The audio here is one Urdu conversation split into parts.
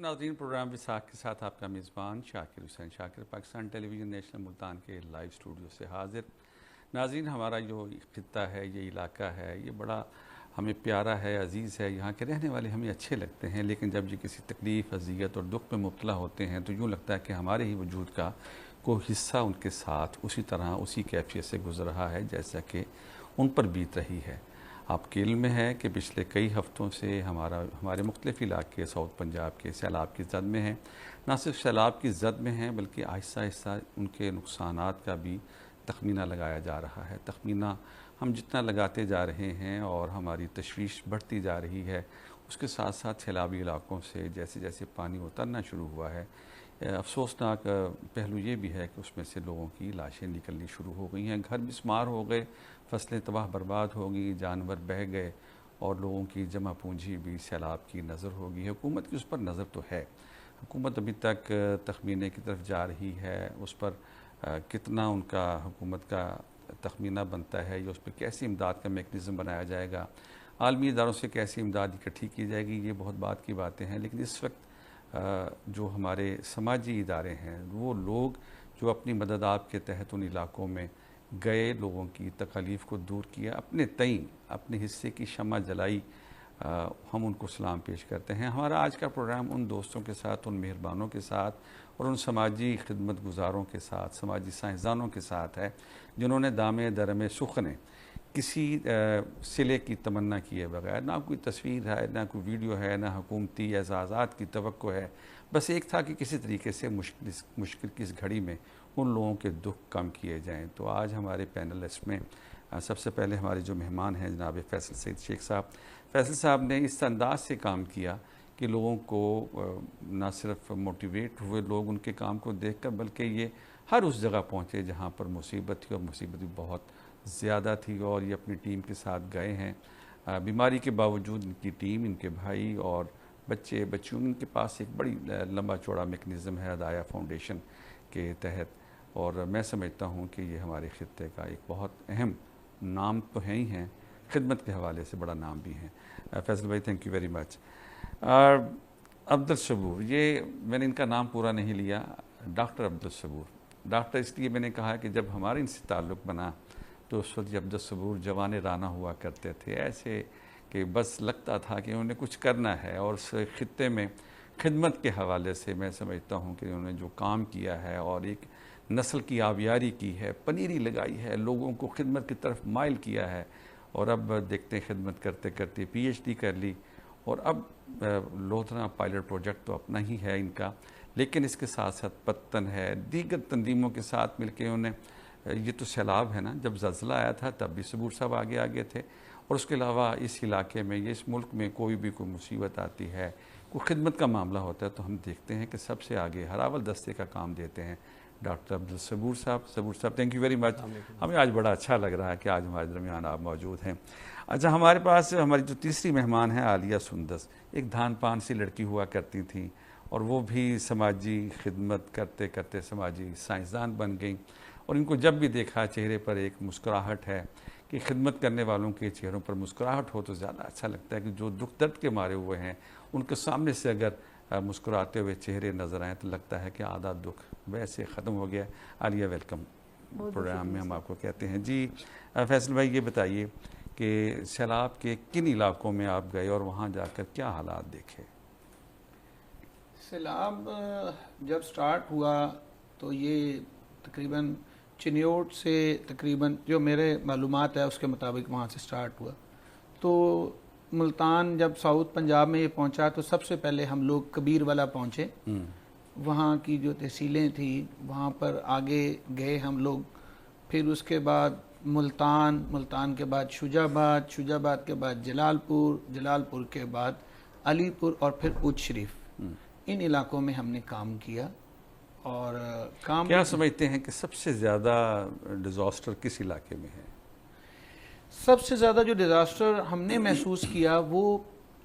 ناظرین، پروگرام وساخ کے ساتھ آپ کا میزبان شاکر حسین شاکر پاکستان ٹیلی ویژن نیشنل ملتان کے لائیو اسٹوڈیو سے حاضر۔ ناظرین، ہمارا جو خطہ ہے، یہ علاقہ ہے، یہ بڑا ہمیں پیارا ہے، عزیز ہے، یہاں کے رہنے والے ہمیں اچھے لگتے ہیں، لیکن جب یہ کسی تکلیف، اذیت اور دکھ میں مبتلا ہوتے ہیں تو یوں لگتا ہے کہ ہمارے ہی وجود کا کوئی حصہ ان کے ساتھ اسی طرح اسی کیفیت سے گزر رہا ہے جیسا کہ ان پر بیت رہی ہے۔ آپ کے علم میں ہے کہ پچھلے کئی ہفتوں سے ہمارے مختلف علاقے ساؤتھ پنجاب کے سیلاب کی زد میں ہیں۔ نہ صرف سیلاب کی زد میں ہیں بلکہ آہستہ آہستہ ان کے نقصانات کا بھی تخمینہ لگایا جا رہا ہے۔ تخمینہ ہم جتنا لگاتے جا رہے ہیں اور ہماری تشویش بڑھتی جا رہی ہے، اس کے ساتھ ساتھ سیلابی علاقوں سے جیسے جیسے پانی اترنا شروع ہوا ہے، افسوسناک پہلو یہ بھی ہے کہ اس میں سے لوگوں کی لاشیں نکلنی شروع ہو گئی ہیں، گھر مسمار ہو گئے، فصلیں تباہ برباد ہو گئی، جانور بہہ گئے اور لوگوں کی جمع پونجی بھی سیلاب کی نظر ہوگی۔ حکومت کی اس پر نظر تو ہے، حکومت ابھی تک تخمینے کی طرف جا رہی ہے، اس پر کتنا ان کا حکومت کا تخمینہ بنتا ہے یا اس پہ کیسی امداد کا میکنزم بنایا جائے گا، عالمی اداروں سے کیسی امداد اکٹھی کی جائے گی، یہ بہت بات کی باتیں ہیں۔ لیکن اس وقت جو ہمارے سماجی ادارے ہیں، وہ لوگ جو اپنی مدد آپ کے تحت ان علاقوں میں گئے، لوگوں کی تکالیف کو دور کیا، اپنے تئیں اپنے حصے کی شمع جلائی، ہم ان کو سلام پیش کرتے ہیں۔ ہمارا آج کا پروگرام ان دوستوں کے ساتھ، ان مہربانوں کے ساتھ اور ان سماجی خدمت گزاروں کے ساتھ، سماجی سائنسدانوں کے ساتھ ہے جنہوں نے دامے درمے سخنے کسی صلے کی تمنا کیے بغیر، نہ کوئی تصویر ہے، نہ کوئی ویڈیو ہے، نہ حکومتی اعزازات کی توقع ہے، بس ایک تھا کہ کسی طریقے سے مشکل کی اس گھڑی میں ان لوگوں کے دکھ کم کیے جائیں۔ تو آج ہمارے پینلسٹ میں سب سے پہلے ہمارے جو مہمان ہیں جناب فیصل سعید شیخ صاحب۔ فیصل صاحب نے اس انداز سے کام کیا کہ لوگوں کو نہ صرف موٹیویٹ ہوئے لوگ ان کے کام کو دیکھ کر، بلکہ یہ ہر اس جگہ پہنچے جہاں پر مصیبت تھی، اور مصیبت بھی بہت زیادہ تھی، اور یہ اپنی ٹیم کے ساتھ گئے ہیں۔ بیماری کے باوجود ان کی ٹیم، ان کے بھائی اور بچیوں، ان کے پاس ایک بڑی لمبا چوڑا میکنزم ہے ہدایہ فاؤنڈیشن کے تحت، اور میں سمجھتا ہوں کہ یہ ہمارے خطے کا ایک بہت اہم نام تو ہے ہی ہیں، خدمت کے حوالے سے بڑا نام بھی ہیں۔ فیصل بھائی، thank you very much. Abdul Saboor, یہ میں نے ان کا نام پورا نہیں لیا، ڈاکٹر عبدالصبور۔ ڈاکٹر اس لیے میں نے کہا کہ جب ہمارے ان سے تعلق بنا تو اس وقت عبدالصبور جوان رانا ہوا کرتے تھے، ایسے کہ بس لگتا تھا کہ انہوں نے کچھ کرنا ہے، اور اس خطے میں خدمت کے حوالے سے میں سمجھتا ہوں کہ انہوں نے جو کام کیا ہے اور ایک نسل کی آبیاری کی ہے، پنیری لگائی ہے، لوگوں کو خدمت کی طرف مائل کیا ہے، اور اب دیکھتے ہیں خدمت کرتے کرتے پی ایچ ڈی کر لی، اور اب لودھنا پائلٹ پروجیکٹ تو اپنا ہی ہے ان کا، لیکن اس کے ساتھ ساتھ پتن ہے، دیگر تنظیموں کے ساتھ مل کے انہیں، یہ تو سیلاب ہے نا، جب زلزلہ آیا تھا تب بھی صبور صاحب آگے تھے، اور اس کے علاوہ اس علاقے میں، اس ملک میں کوئی بھی کوئی مصیبت آتی ہے، کوئی خدمت کا معاملہ ہوتا ہے، تو ہم دیکھتے ہیں کہ سب سے آگے ہراول دستے کا کام دیتے ہیں ڈاکٹر عبدالصبور صاحب۔ صبور صاحب، تھینک یو ویری مچ۔ ہمیں آج بڑا اچھا لگ رہا ہے کہ آج ہمارے درمیان آپ موجود ہیں۔ اچھا، ہمارے پاس ہماری جو تیسری مہمان ہیں عالیہ سندس، ایک دھان پان سی لڑکی ہوا کرتی تھیں، اور وہ بھی سماجی خدمت کرتے کرتے سماجی سائنسدان بن گئیں، اور ان کو جب بھی دیکھا چہرے پر ایک مسکراہٹ ہے، کہ خدمت کرنے والوں کے چہروں پر مسکراہٹ ہو تو زیادہ اچھا لگتا ہے، کہ جو دکھ درد کے مارے ہوئے ہیں ان کے سامنے سے اگر مسکراتے ہوئے چہرے نظر آئیں تو لگتا ہے کہ آدھا دکھ ویسے ختم ہو گیا۔ عالیہ، ویلکم پروگرام میں ہم آپ کو کہتے ہیں۔ جی فیصل بھائی، یہ بتائیے کہ سیلاب کے کن علاقوں میں آپ گئے اور وہاں جا کر کیا حالات دیکھے؟ سیلاب جب سٹارٹ ہوا تو یہ تقریباً چنیوٹ سے، تقریباً جو میرے معلومات ہے اس کے مطابق وہاں سے سٹارٹ ہوا، تو ملتان جب ساؤتھ پنجاب میں یہ پہنچا تو سب سے پہلے ہم لوگ کبیر والا پہنچے، وہاں کی جو تحصیلیں تھیں وہاں پر آگے گئے ہم لوگ، پھر اس کے بعد ملتان کے بعد شجاباد کے بعد جلال پور کے بعد علی پور، اور پھر اچ شریف۔ ان علاقوں میں ہم نے کام کیا، اور کام کیا سمجھتے ہیں کہ سب سے زیادہ ڈیزاسٹر کس علاقے میں ہے؟ سب سے زیادہ جو ڈیزاسٹر ہم نے محسوس کیا وہ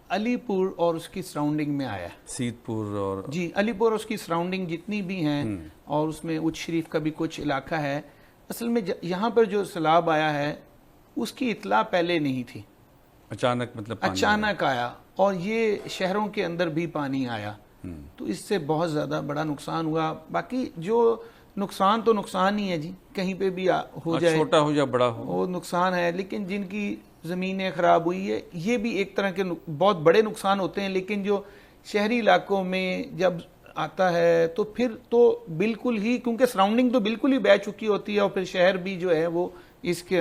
علی پور اور اس کی سراؤنڈنگ میں آیا ہے۔ سید پور اور جی، علی پور اور اس کی سراؤنڈنگ جتنی بھی ہیں، اور اس میں اچ شریف کا بھی کچھ علاقہ ہے۔ اصل میں یہاں پر جو سیلاب آیا ہے اس کی اطلاع پہلے نہیں تھی، اچانک، مطلب اچانک آیا، اور یہ شہروں کے اندر بھی پانی آیا، تو اس سے بہت زیادہ بڑا نقصان ہوا. باقی جو نقصان تو نقصان ہی ہے جی, کہیں پہ بھی ہو جائے, چھوٹا ہو یا بڑا ہو, وہ نقصان ہے. لیکن جن کی زمینیں خراب ہوئی ہے یہ بھی ایک طرح کے بہت بڑے نقصان ہوتے ہیں. لیکن جو شہری علاقوں میں جب آتا ہے تو پھر تو بالکل ہی, کیونکہ سراؤنڈنگ تو بالکل ہی بہہ چکی ہوتی ہے, اور پھر شہر بھی جو ہے وہ اس کے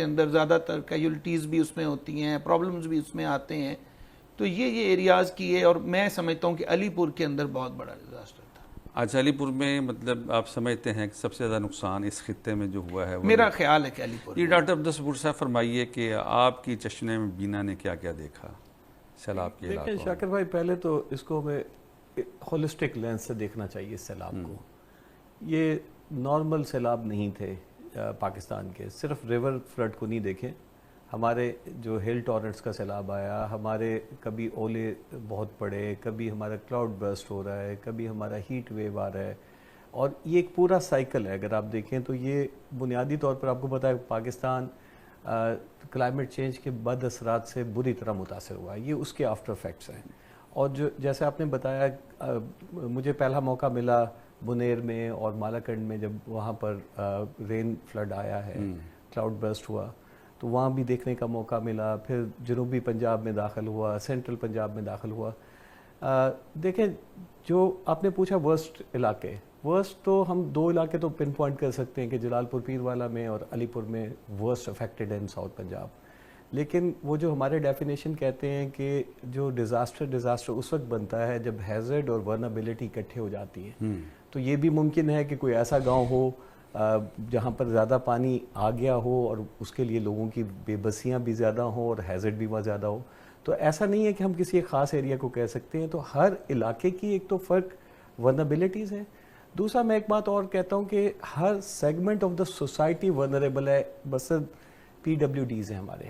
اندر زیادہ تر کیجولٹیز بھی اس میں ہوتی ہیں, پرابلمز بھی اس میں آتے ہیں. تو یہ ایریاز کی ہے, اور میں سمجھتا ہوں کہ علی پور کے اندر بہت بڑا ڈیزاسٹر تھا. آج علی پور میں مطلب آپ سمجھتے ہیں کہ سب سے زیادہ نقصان اس خطے میں جو ہوا ہے, میرا خیال ہے کہ علی پور. یہ ڈاکٹر عبدالصبور صبور صاحب فرمائیے کہ آپ کی چشمے میں بینا نے کیا کیا دیکھا سیلاب کے علاقوں میں؟ دیکھیں شاکر بھائی, پہلے تو اس کو ہمیں ہولسٹک لینس سے دیکھنا چاہیے اس سیلاب کو. یہ نارمل سیلاب نہیں تھے پاکستان کے. صرف ریور فلڈ کو نہیں دیکھیں, ہمارے جو ہل ٹورنٹس کا سیلاب آیا, ہمارے کبھی اولے بہت پڑے, کبھی ہمارا کلاؤڈ برسٹ ہو رہا ہے, کبھی ہمارا ہیٹ ویو آ رہا ہے, اور یہ ایک پورا سائیکل ہے. اگر آپ دیکھیں تو یہ بنیادی طور پر آپ کو پتہ ہے پاکستان کلائمیٹ چینج کے بد اثرات سے بری طرح متاثر ہوا ہے. یہ اس کے آفٹر افیکٹس ہیں. اور جو جیسے آپ نے بتایا, مجھے پہلا موقع ملا بنیر میں اور مالاکنڈ میں, جب وہاں پر رین فلڈ آیا ہے, کلاؤڈ برسٹ ہوا, تو وہاں بھی دیکھنے کا موقع ملا. پھر جنوبی پنجاب میں داخل ہوا, سینٹرل پنجاب میں داخل ہوا. دیکھیں جو آپ نے پوچھا ورسٹ علاقے, ورسٹ تو ہم دو علاقے تو پن پوائنٹ کر سکتے ہیں کہ جلال پور پیروالا میں اور علی پور میں ورسٹ افیکٹڈ ہے ان ساؤتھ پنجاب. لیکن وہ جو ہمارے ڈیفینیشن کہتے ہیں کہ جو ڈیزاسٹر اس وقت بنتا ہے جب ہیزرڈ اور ورنیبلٹی اکٹھے ہو جاتی ہیں. تو یہ بھی ممکن ہے کہ کوئی ایسا گاؤں ہو جہاں پر زیادہ پانی آ گیا ہو اور اس کے لیے لوگوں کی بے بسیاں بھی زیادہ ہوں اور ہیزرڈ بھی وہاں زیادہ ہو. تو ایسا نہیں ہے کہ ہم کسی ایک خاص ایریا کو کہہ سکتے ہیں. تو ہر علاقے کی ایک تو فرق ورنیبلٹیز ہیں. دوسرا میں ایک بات اور کہتا ہوں کہ ہر سیگمنٹ آف دا سوسائٹی ورنریبل ہے. بس پی ڈبلیو ڈیز ہیں ہمارے,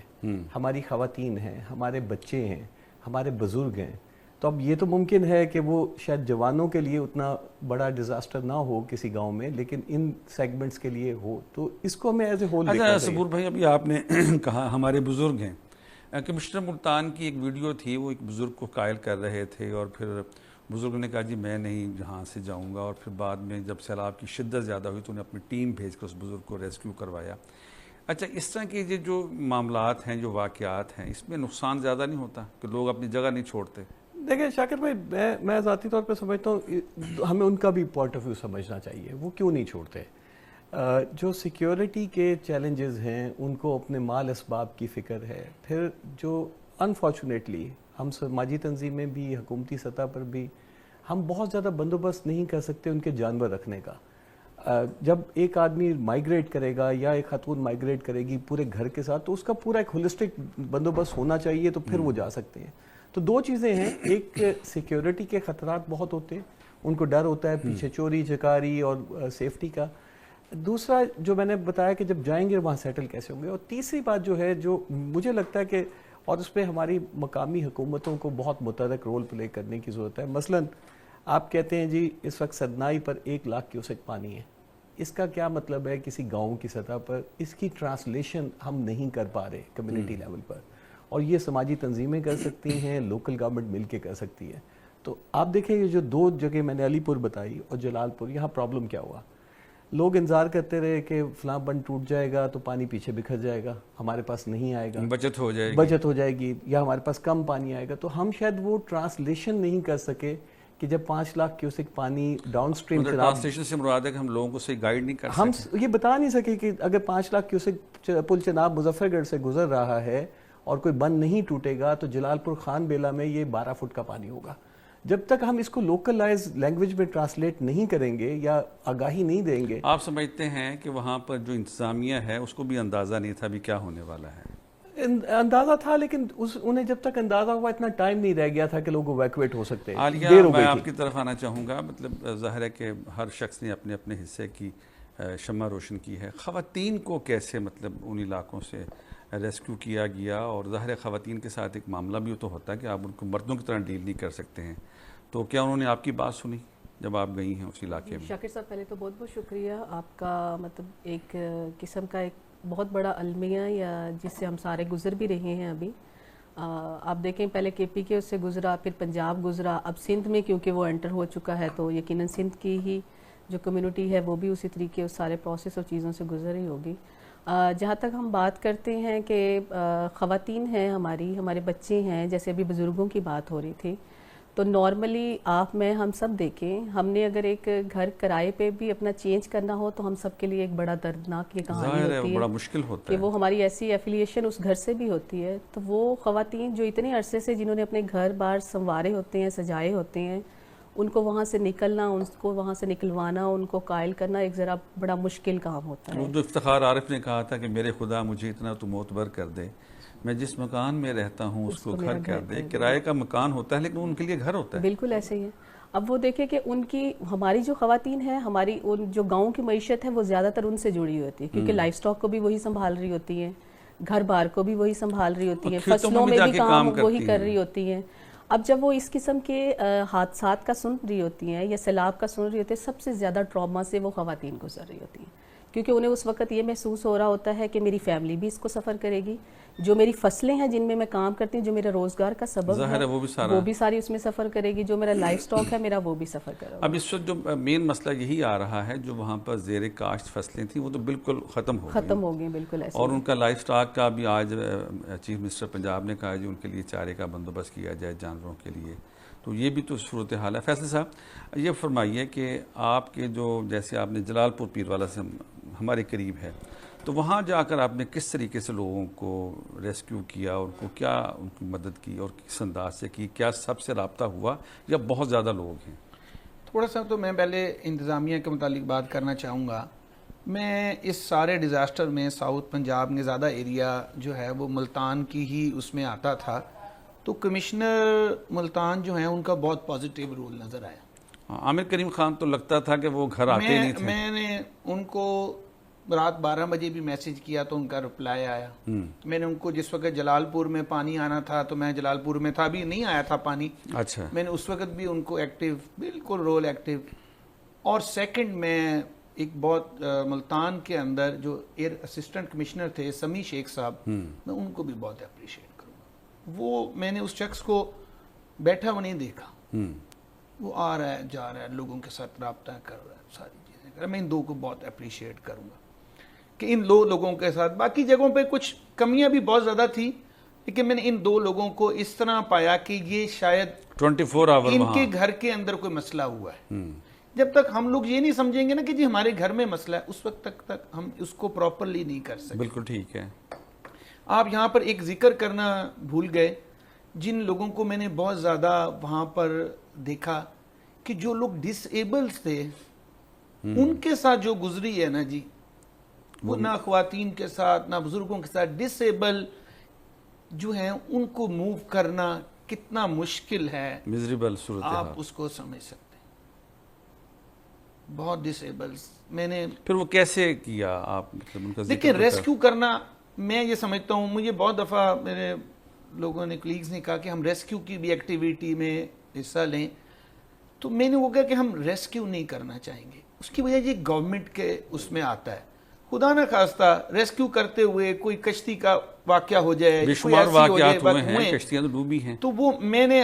ہماری خواتین ہیں, ہمارے بچے ہیں, ہمارے بزرگ ہیں. تو اب یہ تو ممکن ہے کہ وہ شاید جوانوں کے لیے اتنا بڑا ڈیزاسٹر نہ ہو کسی گاؤں میں, لیکن ان سیگمنٹس کے لیے ہو. تو اس کو ہمیں ایز اے ہول دیکھنا چاہیے. صبور بھائی, ابھی آپ نے کہا ہمارے بزرگ ہیں. کمشنر ملتان کی ایک ویڈیو تھی, وہ ایک بزرگ کو قائل کر رہے تھے, اور پھر بزرگ نے کہا جی میں نہیں جہاں سے جاؤں گا. اور پھر بعد میں جب سیلاب کی شدت زیادہ ہوئی تو انہیں اپنی ٹیم بھیج کر اس بزرگ کو ریسکیو کروایا. اچھا, اس طرح کے جو معاملات ہیں, جو واقعات ہیں, اس میں نقصان زیادہ نہیں ہوتا کہ لوگ اپنی جگہ نہیں چھوڑتے؟ دیکھیں شاکر بھائی, میں ذاتی طور پہ سمجھتا ہوں ہمیں ان کا بھی پوائنٹ آف ویو سمجھنا چاہیے. وہ کیوں نہیں چھوڑتے؟ جو سیکیورٹی کے چیلنجز ہیں ان کو اپنے مال اسباب کی فکر ہے. پھر جو انفارچونیٹلی ہم سماجی تنظیمیں بھی, حکومتی سطح پر بھی, ہم بہت زیادہ بندوبست نہیں کر سکتے ان کے جانور رکھنے کا. جب ایک آدمی مائیگریٹ کرے گا یا ایک خاتون مائیگریٹ کرے گی پورے گھر کے ساتھ, تو اس کا پورا ایک ہولسٹک بندوبست ہونا چاہیے, تو پھر وہ جا سکتے ہیں. تو دو چیزیں ہیں, ایک سیکیورٹی کے خطرات بہت ہوتے ہیں, ان کو ڈر ہوتا ہے پیچھے چوری چکاری اور سیفٹی کا. دوسرا جو میں نے بتایا کہ جب جائیں گے وہاں سیٹل کیسے ہوں گے. اور تیسری بات جو ہے, جو مجھے لگتا ہے کہ اور اس پہ ہماری مقامی حکومتوں کو بہت متحرک رول پلے کرنے کی ضرورت ہے. مثلا آپ کہتے ہیں جی اس وقت سدنائی پر 1 لاکھ کیوسک پانی ہے. اس کا کیا مطلب ہے کسی گاؤں کی سطح پر؟ اس کی ٹرانسلیشن ہم نہیں کر پا رہے کمیونٹی لیول پر, اور یہ سماجی تنظیمیں کر سکتی ہیں, لوکل گورنمنٹ مل کے کر سکتی ہے. تو آپ دیکھیں یہ جو 2 جگہ میں نے علی پور بتائی اور جلال پور, یہاں پرابلم کیا ہوا؟ لوگ انتظار کرتے رہے کہ فلاں بند ٹوٹ جائے گا تو پانی پیچھے بکھر جائے گا, ہمارے پاس نہیں آئے گا, بچت ہو جائے گی, یا ہمارے پاس کم پانی آئے گا. تو ہم شاید وہ ٹرانسلیشن نہیں کر سکے کہ جب 5 لاکھ کیوسک پانی ڈاؤن سٹریم ٹرانسلیشن سے مراد ہے کہ ہم لوگوں کو صحیح گائیڈ نہیں کر سکے. ہم یہ بتا نہیں سکے کہ اگر 5 لاکھ کیوسک پل چناب مظفر گڑھ سے گزر رہا ہے اور کوئی بند نہیں ٹوٹے گا تو جلال پور خان بیلا میں یہ 12 فٹ کا پانی ہوگا. جب تک ہم اس کو لوکلائز لینگویج میں ٹرانسلیٹ نہیں کریں گے یا آگاہی نہیں دیں گے. آپ سمجھتے ہیں کہ وہاں پر جو انتظامیہ ہے اس کو بھی اندازہ نہیں تھا بھی کیا ہونے والا ہے؟ اندازہ تھا, لیکن انہیں جب تک اندازہ ہوا اتنا ٹائم نہیں رہ گیا تھا کہ لوگ ایویکویٹ ہو سکتے. عالیہ, میں آپ کی طرف آنا چاہوں گا. مطلب ظاہر ہے کہ ہر شخص نے اپنے اپنے حصے کی شمع روشن کی ہے. خواتین کو کیسے مطلب ان علاقوں سے ریسکیو کیا گیا؟ اور ظاہر خواتین کے ساتھ ایک معاملہ بھی تو ہوتا ہے کہ آپ ان کو مردوں کی طرح ڈیل نہیں کر سکتے ہیں. تو کیا انہوں نے آپ کی بات سنی جب آپ گئی ہیں اس علاقے میں؟ شاکر صاحب, پہلے تو بہت بہت شکریہ آپ کا. مطلب ایک قسم کا ایک بہت بڑا المیہ یا جس سے ہم سارے گزر بھی رہے ہیں ابھی, آپ دیکھیں پہلے KPK اس سے گزرا، پھر پنجاب گزرا، اب سندھ میں کیونکہ وہ انٹر ہو چکا ہے تو یقیناً سندھ کی ہی جو کمیونٹی ہے وہ بھی اسی طریقے اس سارے پروسیس اور چیزوں سے گزر ہی ہوگی۔ جہاں تک ہم بات کرتے ہیں کہ خواتین ہیں ہمارے بچے ہیں، جیسے ابھی بزرگوں کی بات ہو رہی تھی، تو نارملی آپ میں ہم سب دیکھیں، ہم نے اگر ایک گھر کرائے پہ بھی اپنا چینج کرنا ہو تو ہم سب کے لیے ایک بڑا دردناک یہ کہانی ہوتی ہے، بڑا مشکل ہوتا کہ ہے وہ ہماری ایسی ایفیلیشن اس گھر سے بھی ہوتی ہے۔ تو وہ خواتین جو اتنے عرصے سے جنہوں نے اپنے گھر بار سنوارے ہوتے ہیں، سجائے ہوتے ہیں، ان کو وہاں سے نکلنا، ان کو وہاں سے نکلوانا، ان کو قائل کرنا ایک ذرا بڑا مشکل کام ہوتا ہے۔ وہ جو افتخار عارف نے کہا تھا کہ میرے خدا مجھے اتنا تو معتبر کر دے، میں جس مکان میں رہتا ہوں اس کو گھر کر دے۔ کرائے کا مکان ہوتا ہے لیکن ان کے لیے گھر ہوتا ہے۔ بالکل ایسے ہی ہے۔ اب وہ دیکھیں کہ ان کی ہماری جو خواتین ہیں، ہماری ان جو گاؤں کی معیشت ہے وہ زیادہ تر ان سے جڑی ہوتی ہے، کیونکہ لائف سٹاک کو بھی وہی سنبھال رہی ہوتی ہیں، گھر بار کو بھی وہی سنبھال رہی ہوتی ہیں، فصلوں میں بھی کام وہی کر رہی ہوتی ہیں۔ اب جب وہ اس قسم کے حادثات کا سن رہی ہوتی ہیں یا سیلاب کا سن رہی ہوتی ہیں، سب سے زیادہ ٹراما سے وہ خواتین گزر رہی ہوتی ہیں، کیونکہ انہیں اس وقت یہ محسوس ہو رہا ہوتا ہے کہ میری فیملی بھی اس کو سفر کرے گی، جو میری فصلیں ہیں جن میں میں کام کرتی ہوں، جو میرا روزگار کا سبب ہے وہ بھی ساری اس میں سفر کرے گی، جو میرا لائف سٹاک ہے میرا وہ بھی سفر کرے گا۔ اب اس وقت جو مین مسئلہ یہی آ رہا ہے، جو وہاں پر زیر کاشت فصلیں تھیں وہ تو بالکل ختم ہو گئی بالکل ایسے، اور ان کا لائف سٹاک کا بھی آج چیف منسٹر پنجاب نے کہا جو ان کے لیے چارے کا بندوبست کیا جائے جانوروں کے لیے، تو یہ بھی تو صورتحال ہے۔ فیصل صاحب یہ فرمائیے کہ آپ کے جو جیسے آپ نے جلال پور پیروالا سے ہمارے قریب ہے، تو وہاں جا کر آپ نے کس طریقے سے لوگوں کو ریسکیو کیا، اور ان کو کیا ان کی مدد کی اور کس انداز سے کی، کیا سب سے رابطہ ہوا یا بہت زیادہ لوگ ہیں؟ تھوڑا سا تو میں پہلے انتظامیہ کے متعلق بات کرنا چاہوں گا۔ میں اس سارے ڈیزاسٹر میں ساؤتھ پنجاب میں زیادہ ایریا جو ہے وہ ملتان کی ہی اس میں آتا تھا، تو کمشنر ملتان جو ہیں ان کا بہت پازیٹیو رول نظر آیا۔ عامر کریم خان تو لگتا تھا کہ وہ گھر آتے نہیں تھے۔ میں نے ان کو رات 12 بجے بھی میسج کیا تو ان کا رپلائی آیا۔ میں نے ان کو جس وقت جلال پور میں پانی آنا تھا تو میں جلال پور میں تھا، ابھی نہیں آیا تھا پانی، اچھا میں نے اس وقت بھی ان کو ایکٹیو، بالکل رول ایکٹیو۔ اور سیکنڈ میں ایک بہت ملتان کے اندر جو اسسٹنٹ کمشنر تھے سمی شیخ صاحب، میں ان کو بھی بہت اپریشیٹ کروں گا۔ وہ میں نے اس شخص کو بیٹھا ہوا نہیں دیکھا، وہ آ رہا ہے جا رہا ہے، لوگوں کے ساتھ رابطہ کر رہا ہے، ساری چیزیں کر رہا ہے۔ میں ان دو کو بہت اپریشیٹ کروں گا کہ ان دو لوگوں کے ساتھ، باقی جگہوں پہ کچھ کمیاں بھی بہت زیادہ تھی، لیکن میں نے ان دو لوگوں کو اس طرح پایا کہ یہ شاید 24 آور ان کے گھر کے اندر کوئی مسئلہ ہوا ہے۔ جب تک ہم لوگ یہ نہیں سمجھیں گے نا کہ جی ہمارے گھر میں مسئلہ ہے، اس وقت تک ہم اس کو پراپرلی نہیں کر سکتے۔ بالکل ٹھیک ہے۔ آپ یہاں پر ایک ذکر کرنا بھول گئے، جن لوگوں کو میں نے بہت زیادہ وہاں پر دیکھا کہ جو لوگ ڈس ایبلز تھے، ان کے ساتھ جو گزری ہے نا جی، وہ نہ خواتین کے ساتھ نہ بزرگوں کے ساتھ، ڈس ایبل جو ہیں ان کو موو کرنا کتنا مشکل ہے، میزریبل صورتحال، آپ اس کو سمجھ سکتے ہیں۔ بہت ڈس ایبلز میں نے پھر وہ کیسے کیا آپ، مطلب ان کا دیکھیں ریسکیو کرنا، میں یہ سمجھتا ہوں، مجھے بہت دفعہ میرے لوگوں نے کلیگز نے کہا کہ ہم ریسکیو کی بھی ایکٹیویٹی میں حصہ لیں، تو میں نے وہ کہا کہ ہم ریسکیو نہیں کرنا چاہیں گے۔ اس کی وجہ یہ گورنمنٹ کے اس میں آتا ہے، خدا نہ خواستہ ریسکیو کرتے ہوئے کوئی کشتی کا واقعہ ہو جائے، بے شمار واقعات ہوئے ہیں، کشتیاں تو ڈوبی ہیں، تو وہ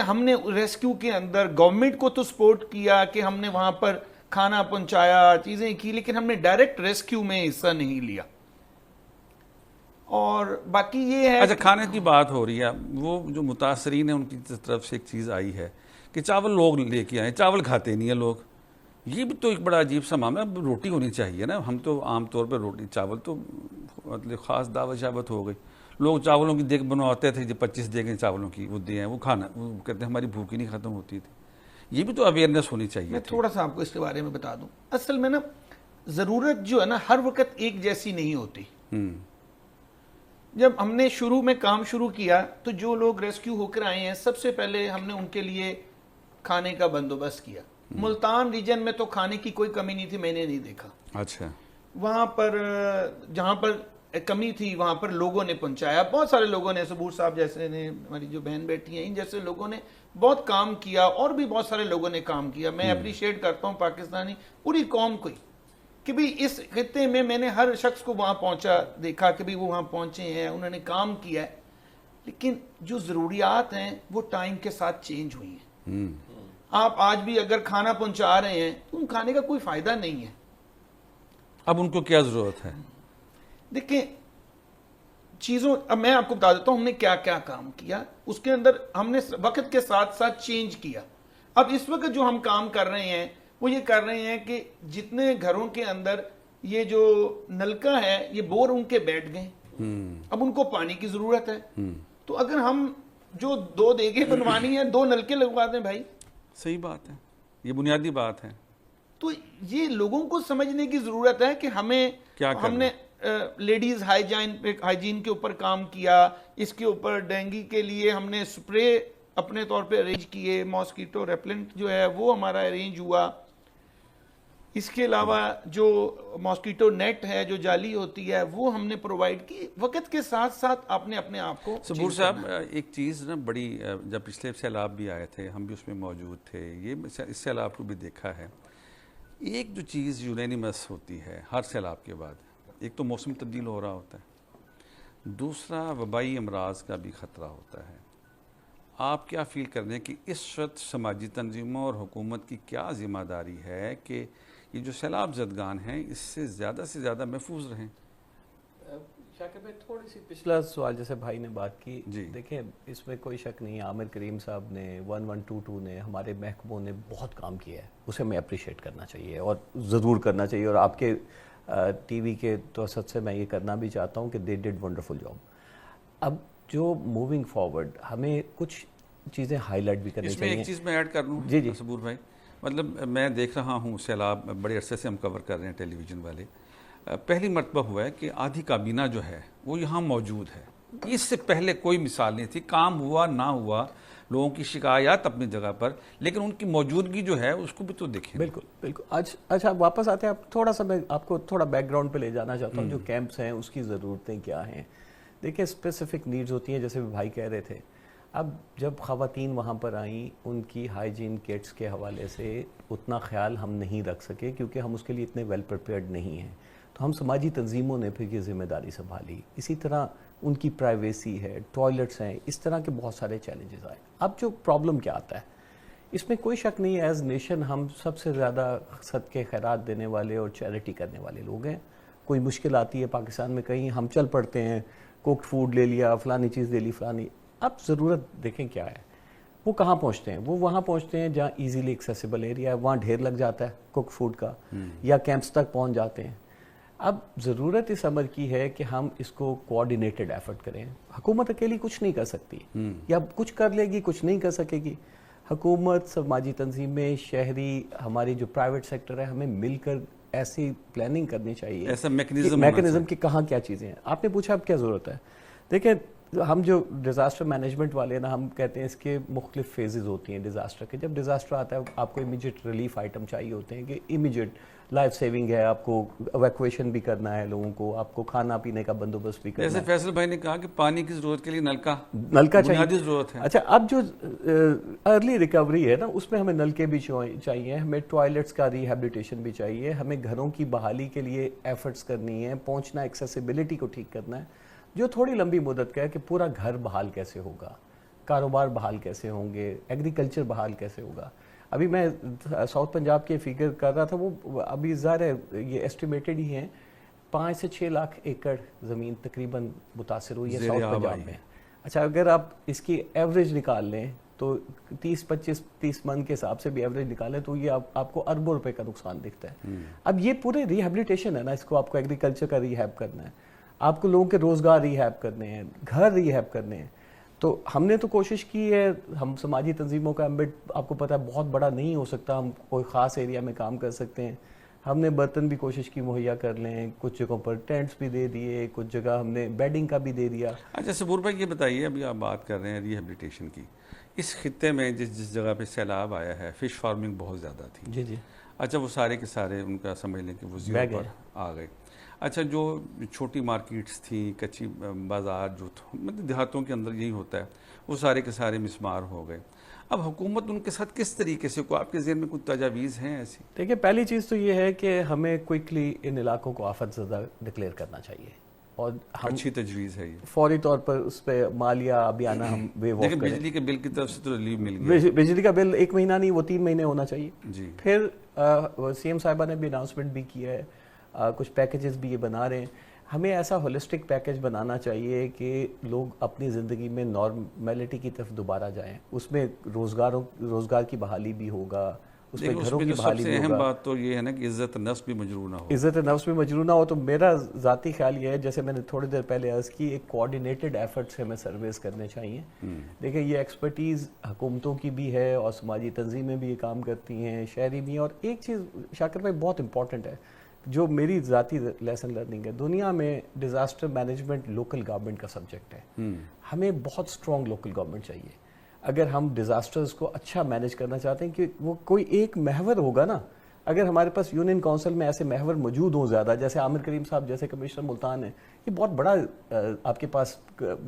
ہم نے ریسکیو کے اندر گورنمنٹ کو تو سپورٹ کیا کہ ہم نے وہاں پر کھانا پہنچایا، چیزیں کی، لیکن ہم نے ڈائریکٹ ریسکیو میں حصہ نہیں لیا۔ اور باقی یہ ہے، اچھا کھانے کی بات ہو رہی ہے، وہ جو متاثرین ہیں ان کی طرف سے ایک چیز آئی ہے کہ چاول لوگ لے کے آئے، چاول کھاتے نہیں ہیں لوگ، یہ بھی تو ایک بڑا عجیب سا معاملہ ہے۔ روٹی ہونی چاہیے نا، ہم تو عام طور پہ روٹی، چاول تو مطلب خاص دعوت شعبت ہو گئی، لوگ چاولوں کی دیگ بنواتے تھے، جو 25 دیگیں چاولوں کی وہ دے ہیں، وہ کھانا، وہ کہتے ہیں ہماری بھوک ہی نہیں ختم ہوتی تھی۔ یہ بھی تو اویئرنیس ہونی چاہیے۔ میں تھوڑا سا آپ کو اس کے بارے میں بتا دوں، اصل میں نا ضرورت جو ہے نا ہر وقت ایک جیسی نہیں ہوتی۔ جب ہم نے شروع میں کام شروع کیا تو جو لوگ ریسکیو ہو کر آئے ہیں، سب سے پہلے ہم نے ان کے لیے کھانے کا بندوبست کیا۔ ملتان ریجن میں تو کھانے کی کوئی کمی نہیں تھی، میں نے نہیں دیکھا۔ اچھا، وہاں پر جہاں پر کمی تھی وہاں پر لوگوں نے پہنچایا، بہت سارے لوگوں نے، صبور صاحب جیسے نے، ہماری جو بہن بیٹھی ہیں، ان جیسے لوگوں نے بہت کام کیا، اور بھی بہت سارے لوگوں نے کام کیا۔ میں اپریشیٹ کرتا ہوں پاکستانی پوری قوم کو کہ بھی اس خطے میں نے ہر شخص کو وہاں پہنچا دیکھا کہ بھی وہ وہاں پہنچے ہیں، انہوں نے کام کیا ہے۔ لیکن جو ضروریات ہیں وہ ٹائم کے ساتھ چینج ہوئی ہیں. آپ آج بھی اگر کھانا پہنچا رہے ہیں تو ان کھانے کا کوئی فائدہ نہیں ہے. اب ان کو کیا ضرورت ہے؟ دیکھیں چیزوں، اب میں آپ کو بتا دیتا ہوں ہم نے کیا کیا کام کیا. اس کے اندر ہم نے وقت کے ساتھ ساتھ چینج کیا. اب اس وقت جو ہم کام کر رہے ہیں وہ یہ کر رہے ہیں کہ جتنے گھروں کے اندر یہ جو نلکا ہے یہ بور ان کے بیٹھ گئے، اب ان کو پانی کی ضرورت ہے. تو اگر ہم جو 2 دیگیں بنوانی ہیں 2 نلکے لگوا دیں بھائی. صحیح بات ہے، یہ بنیادی بات ہے. تو یہ لوگوں کو سمجھنے کی ضرورت ہے کہ ہمیں ہم نے لیڈیز ہائیجین کے اوپر کام کیا، اس کے اوپر ڈینگی کے لیے ہم نے سپرے اپنے طور پہ ارینج کیے، ماسکیٹو ریپلنٹ جو ہے وہ ہمارا ارینج ہوا. اس کے علاوہ جو ماسکیٹو نیٹ ہے جو جالی ہوتی ہے وہ ہم نے پرووائڈ کی. وقت کے ساتھ ساتھ آپ نے اپنے آپ کو صبور صاحب ایک چیز نا بڑی، جب پچھلے سیلاب بھی آئے تھے ہم بھی اس میں موجود تھے، یہ اس سیلاب کو بھی دیکھا ہے. ایک جو چیز یونینیمس ہوتی ہے ہر سیلاب کے بعد، ایک تو موسم تبدیل ہو رہا ہوتا ہے، دوسرا وبائی امراض کا بھی خطرہ ہوتا ہے. آپ کیا فیل کر رہے ہیں کہ اس وقت سماجی تنظیموں اور حکومت کی کیا ذمہ داری ہے کہ یہ جو سیلاب زدگان ہیں اس سے زیادہ محفوظ رہیں؟ شاکر بھائی تھوڑی سی پچھلا سوال جیسے بھائی نے بات کی، جی دیکھیں اس میں کوئی شک نہیں، عامر کریم صاحب نے 1122 نے ہمارے محکموں نے بہت کام کیا ہے، اسے میں اپریشیٹ کرنا چاہیے اور ضرور کرنا چاہیے. اور آپ کے ٹی وی کے توسط سے میں یہ کرنا بھی چاہتا ہوں کہ دے ڈیڈ ونڈرفل جاب. اب جو موونگ فارورڈ ہمیں کچھ چیزیں ہائی لائٹ بھی کرنی اس میں چاہیے. ایک چیز میں ایڈ کر لوں جی صبور بھائی، مطلب میں دیکھ رہا ہوں سیلاب بڑے عرصے سے ہم کور کر رہے ہیں ٹیلی ویژن والے، پہلی مرتبہ ہوا ہے کہ آدھی کابینہ جو ہے وہ یہاں موجود ہے. اس سے پہلے کوئی مثال نہیں تھی. کام ہوا نہ ہوا، لوگوں کی شکایات اپنی جگہ پر، لیکن ان کی موجودگی جو ہے اس کو بھی تو دیکھیں. بالکل. اچھا واپس آتے ہیں، تھوڑا سا میں آپ کو تھوڑا بیک گراؤنڈ پہ لے جانا چاہتا ہوں. جو کیمپس ہیں اس کی ضرورتیں کیا ہیں؟ دیکھیں اسپیسیفک نیڈز ہوتی ہیں جیسے بھائی کہہ رہے تھے. اب جب خواتین وہاں پر آئیں ان کی ہائیجین کٹس کے حوالے سے اتنا خیال ہم نہیں رکھ سکے کیونکہ ہم اس کے لیے اتنے ویل پریپیئرڈ نہیں ہیں. تو ہم سماجی تنظیموں نے پھر یہ ذمہ داری سنبھالی. اسی طرح ان کی پرائیویسی ہے، ٹوائلٹس ہیں، اس طرح کے بہت سارے چیلنجز آئے. اب جو پرابلم کیا آتا ہے اس میں کوئی شک نہیں ہے، ایز نیشن ہم سب سے زیادہ صدقے خیرات دینے والے اور چیریٹی کرنے والے لوگ ہیں. کوئی مشکل آتی ہے پاکستان میں کہیں ہم چل پڑتے ہیں، کوکڈ فوڈ لے لیا، فلانی چیز لے لی فلانی. اب ضرورت دیکھیں کیا ہے، وہ کہاں پہنچتے ہیں؟ وہ وہاں پہنچتے ہیں جہاں ایزیلی ایکسیسیبل ایریا ہے، وہاں ڈھیر لگ جاتا ہے کوک فوڈ کا، یا کیمپس تک پہنچ جاتے ہیں. اب ضرورت اس امر کی ہے کہ ہم اس کو کوآرڈینیٹڈ ایفرٹ کریں. حکومت اکیلی کچھ نہیں کر سکتی، یا کچھ کر لے گی کچھ نہیں کر سکے گی. حکومت، سماجی تنظیمیں، شہری، ہماری جو پرائیویٹ سیکٹر ہے، ہمیں مل کر ایسی پلاننگ کرنی چاہیے، ایسا میکنزم کی کہاں کیا چیزیں ہیں. آپ نے پوچھا اب کیا ضرورت ہے. دیکھیں ہم جو ڈیزاسٹر مینجمنٹ والے نا، ہم کہتے ہیں اس کے مختلف فیزز ہوتی ہیں ڈیزاسٹر کے. جب ڈیزاسٹر آتا ہے آپ کو امیجیٹ ریلیف آئٹم چاہیے ہوتے ہیں کہ امیجیٹ لائف سیونگ ہے، آپ کو ایویکویشن بھی کرنا ہے لوگوں کو، آپ کو کھانا پینے کا بندوبست بھی کرنا ہے. جیسے فیصل بھائی نے کہا کہ پانی کی ضرورت کے لیے نلکا چاہیے، ضرورت ہے. اچھا اب جو ارلی ریکوری ہے نا اس میں ہمیں نلکے بھی چاہیے، ہمیں ٹوائلٹس کا ریہیبلیٹیشن بھی چاہیے، ہمیں گھروں کی بحالی کے لیے ایفرٹس کرنی ہے، پہنچنا، ایکسیسیبلٹی کو ٹھیک کرنا ہے. جو تھوڑی لمبی مدت کا ہے کہ پورا گھر بحال کیسے ہوگا، کاروبار بحال کیسے ہوں گے، ایگریکلچر بحال کیسے ہوگا. ابھی میں ساؤتھ پنجاب کے فگر کر رہا تھا، وہ ابھی ظاہر ہے یہ ایسٹیمیٹڈ ہی ہیں، 5 سے 6 لاکھ ایکڑ زمین تقریباً متاثر ہوئی ہے ساؤتھ پنجاب میں. اچھا اگر آپ اس کی ایوریج نکال لیں تو 30 من کے حساب سے بھی ایوریج نکالیں تو یہ آپ کو اربوں روپے کا نقصان دکھتا ہے. اب یہ پورے ریہیبلیٹیشن ہے نا، اس کو آپ کو ایگریکلچر کا ریہیب کرنا ہے، آپ کو لوگوں کے روزگار ریہیب کرنے ہیں، گھر ریہیب کرنے ہیں. تو ہم نے تو کوشش کی ہے، ہم سماجی تنظیموں کا ایمبٹ آپ کو پتہ ہے بہت بڑا نہیں ہو سکتا، ہم کوئی خاص ایریا میں کام کر سکتے ہیں. ہم نے برتن بھی کوشش کی مہیا کر لیں، کچھ جگہوں پر ٹینٹس بھی دے دیے، کچھ جگہ ہم نے بیڈنگ کا بھی دے دیا. اچھا صبور بھائی یہ بتائیے، ابھی آپ بات کر رہے ہیں ریہیبلیٹیشن کی، اس خطے میں جس جگہ پہ سیلاب آیا ہے فش فارمنگ بہت زیادہ تھی. جی اچھا وہ سارے کے سارے ان کا سمجھ لیں کہ وہ زیرو پر آ گئے. اچھا جو چھوٹی مارکیٹس تھیں، کچی بازار جو مطلب دیہاتوں کے اندر یہی ہوتا ہے، وہ سارے کے سارے مسمار ہو گئے. اب حکومت ان کے ساتھ کس طریقے سے، کو آپ کے ذہن میں کچھ تجاویز ہیں ایسی؟ دیکھیں پہلی چیز تو یہ ہے کہ ہمیں کوئکلی ان علاقوں کو آفت زدہ ڈکلیئر کرنا چاہیے. اور ہم اچھی تجویز ہے یہ. فوری طور پر اس پہ مالیہ ابیانہ ہم ویو آف لیکن کریں. بجلی کے بل کی طرف سے تو ریلیف مل گیا. بجلی کا بل 1 مہینہ نہیں، وہ 3 مہینے ہونا چاہیے. جی. پھر سی ایم صاحبہ نے بھی اناؤنسمنٹ بھی کیا ہے، کچھ پیکیجز بھی یہ بنا رہے ہیں. ہمیں ایسا ہولسٹک پیکیج بنانا چاہیے کہ لوگ اپنی زندگی میں نارملٹی کی طرف دوبارہ جائیں. اس میں روزگار کی بحالی بھی ہوگا، اس میں گھروں کی بحالی بھی ہوگا. سب سے اہم بات تو یہ ہے نا کہ عزت نفس بھی مجروح نہ ہو. عزت نفس بھی مجروح نہ ہو. تو میرا ذاتی خیال یہ ہے، جیسے میں نے تھوڑی دیر پہلے عرض کی، ایک کوآرڈینیٹڈ ایفرٹ سے ہمیں سرویز کرنے چاہیے. دیکھیں یہ ایکسپرٹیز حکومتوں کی بھی ہے اور سماجی تنظیمیں بھی یہ کام کرتی ہیں، شہری بھی ہیں. اور ایک چیز شاکر بھائی بہت امپورٹنٹ ہے، جو میری ذاتی لیسن لرننگ ہے، دنیا میں ڈیزاسٹر مینجمنٹ لوکل گورنمنٹ کا سبجیکٹ ہے. ہمیں بہت اسٹرانگ لوکل گورنمنٹ چاہیے اگر ہم ڈیزاسٹرز کو اچھا مینیج کرنا چاہتے ہیں. کہ وہ کوئی ایک محور ہوگا نا، اگر ہمارے پاس یونین کونسل میں ایسے محور موجود ہوں زیادہ، جیسے عامر کریم صاحب جیسے کمشنر ملتان ہیں، یہ بہت بڑا آپ کے پاس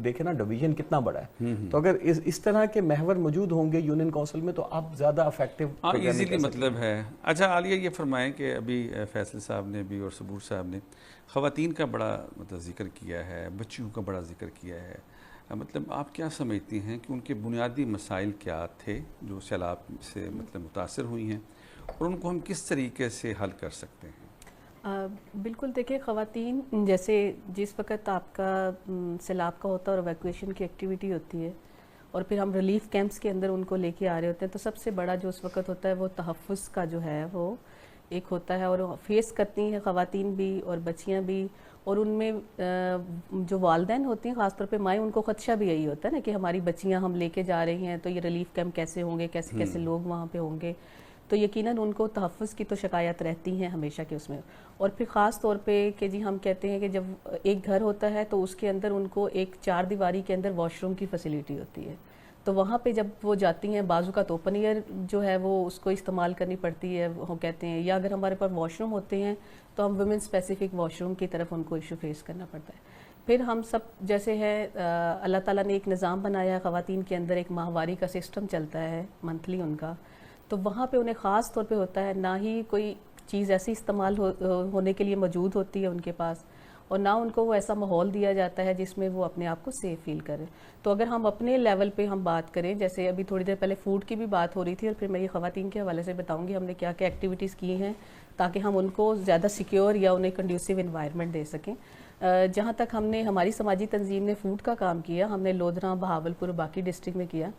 دیکھیں نا ڈویژن کتنا بڑا ہے. تو اگر اس طرح کے محور موجود ہوں گے یونین کونسل میں تو آپ زیادہ افیکٹو ایزیلی مطلب ہے. اچھا عالیہ یہ فرمائیں کہ ابھی فیصل صاحب نے بھی اور صبور صاحب نے خواتین کا بڑا مطلب ذکر کیا ہے، بچیوں کا بڑا ذکر کیا ہے. مطلب آپ کیا سمجھتی ہیں کہ ان کے بنیادی مسائل کیا تھے جو سیلاب سے مطلب متاثر ہوئی ہیں، اور ان کو ہم کس طریقے سے حل کر سکتے ہیں؟ بالکل دیکھیں، خواتین جیسے جس وقت آپ کا سیلاب کا ہوتا ہے اور ایویکویشن کی ایکٹیویٹی ہوتی ہے اور پھر ہم ریلیف کیمپس کے اندر ان کو لے کے آ رہے ہوتے ہیں، تو سب سے بڑا جو اس وقت ہوتا ہے وہ تحفظ کا جو ہے وہ ایک ہوتا ہے، اور فیس کرتی ہیں خواتین بھی اور بچیاں بھی. اور ان میں جو والدین ہوتی ہیں خاص طور پہ مائیں، ان کو خدشہ بھی یہی ہوتا ہے نا کہ ہماری بچیاں ہم لے کے جا رہی ہیں تو یہ ریلیف کیمپ کیسے ہوں گے، کیسے کیسے لوگ وہاں پہ ہوں گے. تو یقیناً ان کو تحفظ کی تو شکایت رہتی ہیں ہمیشہ کے اس میں. اور پھر خاص طور پہ کہ جی ہم کہتے ہیں کہ جب ایک گھر ہوتا ہے تو اس کے اندر ان کو ایک 4 دیواری کے اندر واش روم کی فیسیلیٹی ہوتی ہے. تو وہاں پہ جب وہ جاتی ہیں بعض اوقات اوپن ایئر جو ہے وہ اس کو استعمال کرنی پڑتی ہے وہ کہتے ہیں، یا اگر ہمارے پاس واش روم ہوتے ہیں تو ہم ویمن اسپیسیفک واش روم کی طرف ان کو ایشو فیس کرنا پڑتا ہے. پھر ہم سب جیسے ہے اللہ تعالیٰ نے ایک نظام بنایا ہے خواتین کے اندر، ایک ماہواری کا سسٹم چلتا ہے منتھلی ان کا. تو وہاں پہ انہیں خاص طور پہ ہوتا ہے، نہ ہی کوئی چیز ایسی استعمال ہونے کے لیے موجود ہوتی ہے ان کے پاس، اور نہ ان کو وہ ایسا ماحول دیا جاتا ہے جس میں وہ اپنے آپ کو سیف فیل کریں. تو اگر ہم اپنے لیول پہ ہم بات کریں، جیسے ابھی تھوڑی دیر پہلے فوڈ کی بھی بات ہو رہی تھی، اور پھر میں یہ خواتین کے حوالے سے بتاؤں گی ہم نے کیا کیا ایکٹیویٹیز کی ہیں تاکہ ہم ان کو زیادہ سیکیور یا انہیں کنڈیوسیو انوائرمنٹ دے سکیں. جہاں تک ہم نے ہماری سماجی تنظیم نے فوڈ کا کام کیا، ہم نے لودھراں، بہاولپور، باقی ڈسٹرکٹ میں کیا.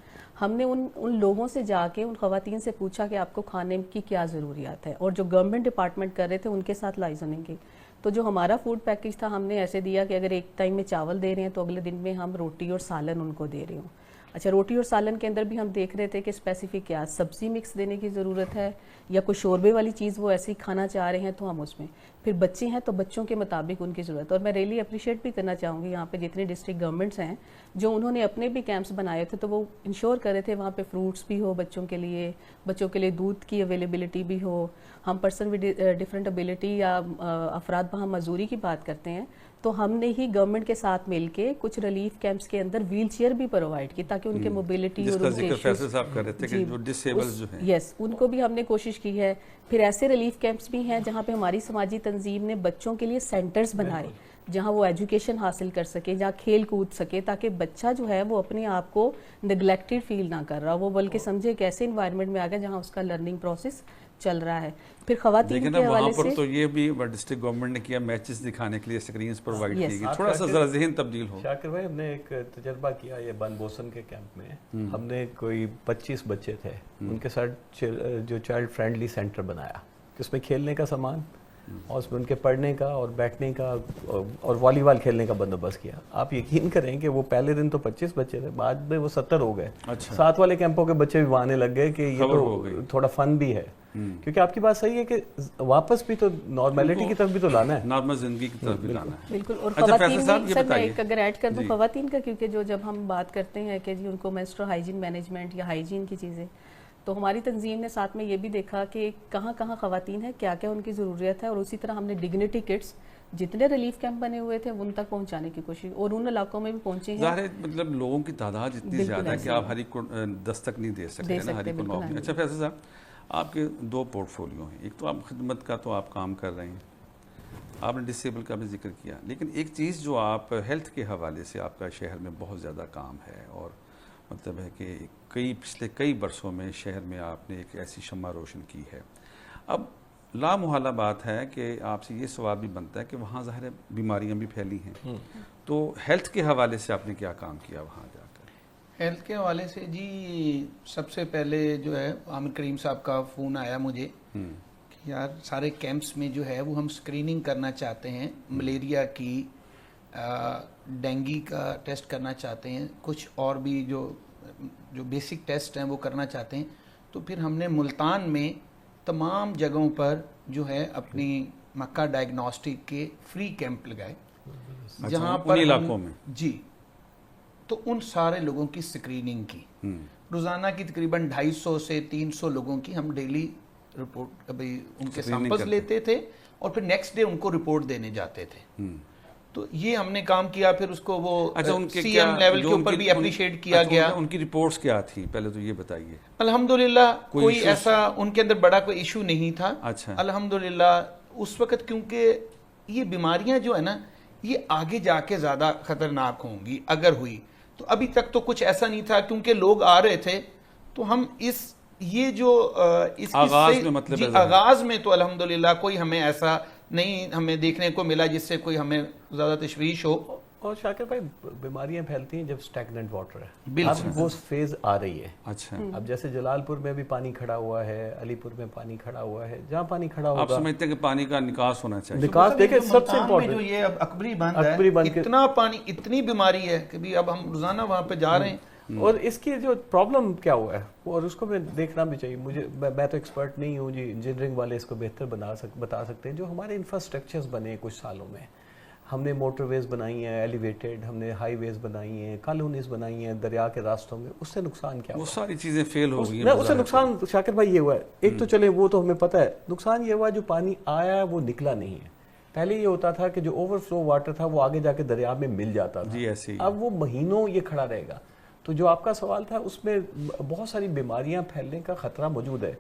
ہم نے ان لوگوں سے جا کے ان خواتین سے پوچھا کہ آپ کو کھانے کی کیا ضروریات ہے، اور جو گورنمنٹ ڈپارٹمنٹ کر رہے تھے ان کے ساتھ لائزننگ کی. تو جو ہمارا فوڈ پیکیج تھا ہم نے ایسے دیا کہ اگر ایک ٹائم میں چاول دے رہے ہیں تو اگلے دن میں ہم روٹی اور سالن ان کو دے رہے ہوں. اچھا، روٹی اور سالن کے اندر بھی ہم دیکھ رہے تھے کہ اسپیسیفک کیا سبزی مکس دینے کی ضرورت ہے، یا کوئی شوربے والی چیز وہ ایسے ہی کھانا چاہ رہے ہیں تو ہم اس میں. پھر بچے ہیں تو بچوں کے مطابق ان کی ضرورت. اور میں ریئلی اپریشیٹ بھی کرنا چاہوں گی یہاں پہ جتنے ڈسٹرکٹ گورنمنٹس ہیں جو انہوں نے اپنے بھی کیمپس بنائے تھے، تو وہ انشور کر رہے تھے وہاں پہ فروٹس بھی ہو بچوں کے لیے دودھ کی اویلیبلٹی بھی ہو. ہم پرسن ود ڈفرینٹ ابیلٹی یا افراد وہاں مزدوری کی بات کرتے ہیں، تو ہم نے ہی گورنمنٹ کے ساتھ مل کے کچھ ریلیف کیمپس کے اندر ویل چیئر بھی پرووائڈ کی تاکہ ان کے موبیلٹی اور ان کے فیصل صاحب کر رہے تھے کہ جو ڈسیبل جو ہیں، یس، ان کو بھی ہم نے کوشش کی ہے. پھر ایسے ریلیف کیمپس بھی ہیں جہاں پہ ہماری سماجی تنظیم نے بچوں کے لیے سینٹرز بنائے جہاں وہ ایجوکیشن حاصل کر سکے، جہاں کھیل کود سکے، تاکہ بچہ جو ہے وہ اپنے آپ کو نگلیکٹڈ فیل نہ کر رہا، وہ بلکہ سمجھے کہ ایسے انوائرمنٹ میں آ گیا جہاں اس کا لرننگ پروسیس چل رہا ہے. پھر خواتین کے حوالے وہاں پر سے تو یہ بھی ڈسٹرکٹ گورنمنٹ نے کیا، میچز دکھانے کے لیے اسکرینز پرووائڈ کی گئی، تھوڑا سا ذرا ذہن تبدیل ہو. شاکر بھائی، ہم نے ایک تجربہ کیا یہ بن بوسن کے کیمپ میں. ہم نے کوئی 25 بچے تھے، ان کے ساتھ جو چائلڈ فرینڈلی سینٹر بنایا، اس میں کھیلنے کا سامان اور اس میں ان کے پڑھنے کا اور بیٹھنے کا اور والی بال کھیلنے کا بندوبست کیا. آپ یقین کریں کہ وہ پہلے دن تو 25 بچے تھے، بعد میں وہ 70 ہو گئے. ساتھ والے کیمپوں کے بچے بھی آنے لگ گئے کہ یہ تو تھوڑا فن بھی ہے، کیونکہ آپ کی بات صحیح ہے کہ واپس بھی تو نارملٹی کی طرف بھی تو لانا ہے، نارمل زندگی کی طرف بھی لانا ہے. بالکل. اور خواتین بھی، سر میں ایک اگر ایڈ کر دوں خواتین کا، کیونکہ جو جب ہم بات کرتے ہیں کہ جی ان کو مینسٹرل ہائیجین مینجمنٹ یا ہائیجین کی چیزیں، تو ہماری تنظیم نے ساتھ میں یہ بھی دیکھا کہ کہاں کہاں خواتین ہیں، کیا کیا ان کی ضروریت ہے، اور اسی طرح ہم نے ڈگنیٹی کٹس جتنے ریلیف کیمپ بنے ہوئے تھے ان تک پہنچانے کی کوشش، اور ان علاقوں میں بھی پہنچے ہیں. ظاہر ہے مطلب لوگوں کی تعداد اتنی زیادہ ہے کہ آپ ہر ایک کو دستک نہیں دے سکتے نا، ہر ایک کو نوکری. اچھا فیصل صاحب، آپ کے 2 پورٹ فولیو ہیں، ایک تو آپ خدمت کا تو آپ کام کر رہے ہیں، آپ نے ڈسیبل کا بھی ذکر کیا، لیکن ایک چیز جو آپ ہیلتھ کے حوالے سے آپ کا شہر میں بہت زیادہ کام ہے، اور مطلب ہے کہ پچھلے کئی برسوں میں شہر میں آپ نے ایک ایسی شمع روشن کی ہے. اب لامحالہ بات ہے کہ آپ سے یہ سوال بھی بنتا ہے کہ وہاں ظاہر ہے بیماریاں بھی پھیلی ہیں، تو ہیلتھ کے حوالے سے آپ نے کیا کام کیا وہاں جا کر؟ ہیلتھ کے حوالے سے جی سب سے پہلے جو ہے عامر کریم صاحب کا فون آیا مجھے کہ یار سارے کیمپس میں جو ہے وہ ہم اسکریننگ کرنا چاہتے ہیں، ملیریا کی، ڈینگی کا ٹیسٹ کرنا چاہتے ہیں، کچھ اور بھی جو بیسک ٹیسٹ ہیں وہ کرنا چاہتے ہیں. تو پھر ہم نے ملتان میں تمام جگہوں پر جو ہے اپنی مکہ ڈائگنوسٹک کے فری کیمپ لگائے، جہاں پر علاقوں میں جی تو ان سارے لوگوں کی اسکریننگ کی. روزانہ کی تقریباً 250 سے 300 لوگوں کی ہم ڈیلی رپورٹ ابھی ان کے سیمپلز لیتے تھے اور پھر نیکسٹ ڈے ان کو رپورٹ دینے جاتے تھے. تو یہ ہم نے کام کیا. پھر اس کو وہ سی ایم لیول کے اوپر بھی اپریشیٹ کیا گیا. ان کی رپورٹس کیا تھی پہلے تو یہ بتائیے. الحمدللہ کوئی ایسا ان کے اندر بڑا کوئی ایشو نہیں تھا. اچھا الحمدللہ اس وقت کیونکہ یہ بیماریاں جو ہے نا یہ آگے جا کے زیادہ خطرناک ہوں گی اگر ہوئی. تو ابھی تک تو کچھ ایسا نہیں تھا کیونکہ لوگ آ رہے تھے. تو ہم یہ جو اس آغاز میں مطلب آغاز میں تو الحمدللہ کوئی ہمیں ایسا نہیں ہمیں دیکھنے کو ملا جس سے کوئی ہمیں زیادہ تشویش ہو. اور شاکر بھائی بیماریاں پھیلتی ہیں جب سٹیگننٹ واٹر ہے. بالکل اب وہ فیز آ رہی ہے. اچھا اب جیسے جلال پور میں بھی پانی کھڑا ہوا ہے، علی پور میں پانی کھڑا ہوا ہے. جہاں پانی کھڑا ہوگا آپ سمجھتے ہیں کہ پانی کا نکاس ہونا چاہیے. نکاس دیکھیں سب سے امپورٹنٹ جو یہ اب اکبری بند ہے، اتنا پانی اتنی بیماری ہے کہ اب ہم روزانہ وہاں پہ جا رہے ہیں. اور اس کی جو پرابلم کیا ہوا ہے اور اس کو میں دیکھنا بھی چاہیے. میں تو ایکسپرٹ نہیں ہوں جی، انجینئرنگ والے اس کو بہتر بتا سکتے ہیں. جو ہمارے انفراسٹرکچرز بنے کچھ سالوں میں، ہم نے موٹر ویز بنائی ہیں ایلیویٹڈ، ہم نے ہائی ویز بنائی ہیں، کالونیز بنائی ہیں دریا کے راستوں میں. اس سے نقصان کیا ہوا؟ وہ ساری چیزیں فیل ہو گئی ہیں. اس سے نقصان شاکر بھائی یہ ہوا ہے، ایک تو چلے وہ تو ہمیں پتہ ہے، نقصان یہ ہوا جو پانی آیا وہ نکلا نہیں ہے. پہلے یہ ہوتا تھا کہ جو اوور فلو واٹر تھا وہ آگے جا کے دریا میں مل جاتا تھا. جی ایسے ہی. اب وہ مہینوں یہ کھڑا رہے گا. تو جو آپ کا سوال تھا اس میں بہت ساری بیماریاں پھیلنے کا خطرہ موجود ہے.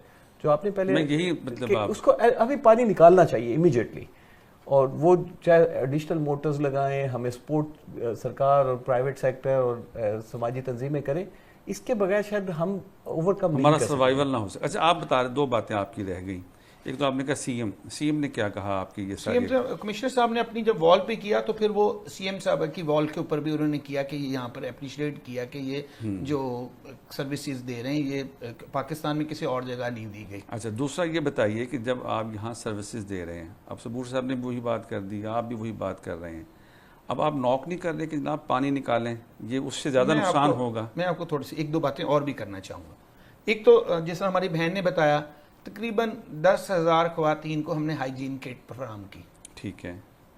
جو آپ نے پہلے یہی مطلب اس کو ابھی پانی نکالنا چاہیے امیڈیٹلی. اور وہ چاہے ایڈیشنل موٹرز لگائیں، ہمیں سپورٹ سرکار اور پرائیویٹ سیکٹر اور سماجی تنظیمیں کریں. اس کے بغیر شاید ہم اوور کم نہیں کر سکتے. ہمارا سروائیول نہ ہو سکے. اچھا آپ بتا رہے، دو باتیں آپ کی رہ گئیں. ایک تو آپ نے کہا سی ایم نے کیا کہا آپ کی یہ سی ایم کمشنر صاحب نے اپنی جب وال پہ کیا تو پھر وہ سی ایم صاحب کی وال کے اوپر بھی انہوں نے کیا کہ یہاں پر اپریشیٹ کیا کہ یہ جو سروسز دے رہے ہیں یہ پاکستان میں کسی اور جگہ نہیں دی گئی. اچھا دوسرا یہ بتائیے کہ جب آپ یہاں سروسز دے رہے ہیں، اب صبور صاحب نے وہی بات کر دی، آپ بھی وہی بات کر رہے ہیں، اب آپ نوک نہیں کر رہے کہ جناب پانی نکالیں، یہ اس سے زیادہ نقصان ہوگا. میں آپ کو تھوڑی سی ایک دو باتیں اور بھی کرنا چاہوں گا. ایک تو جیسا ہماری بہن نے بتایا تقریباً 10,000 خواتین کو ہم نے ہائیجین کٹ فراہم کی. ٹھیک ہے.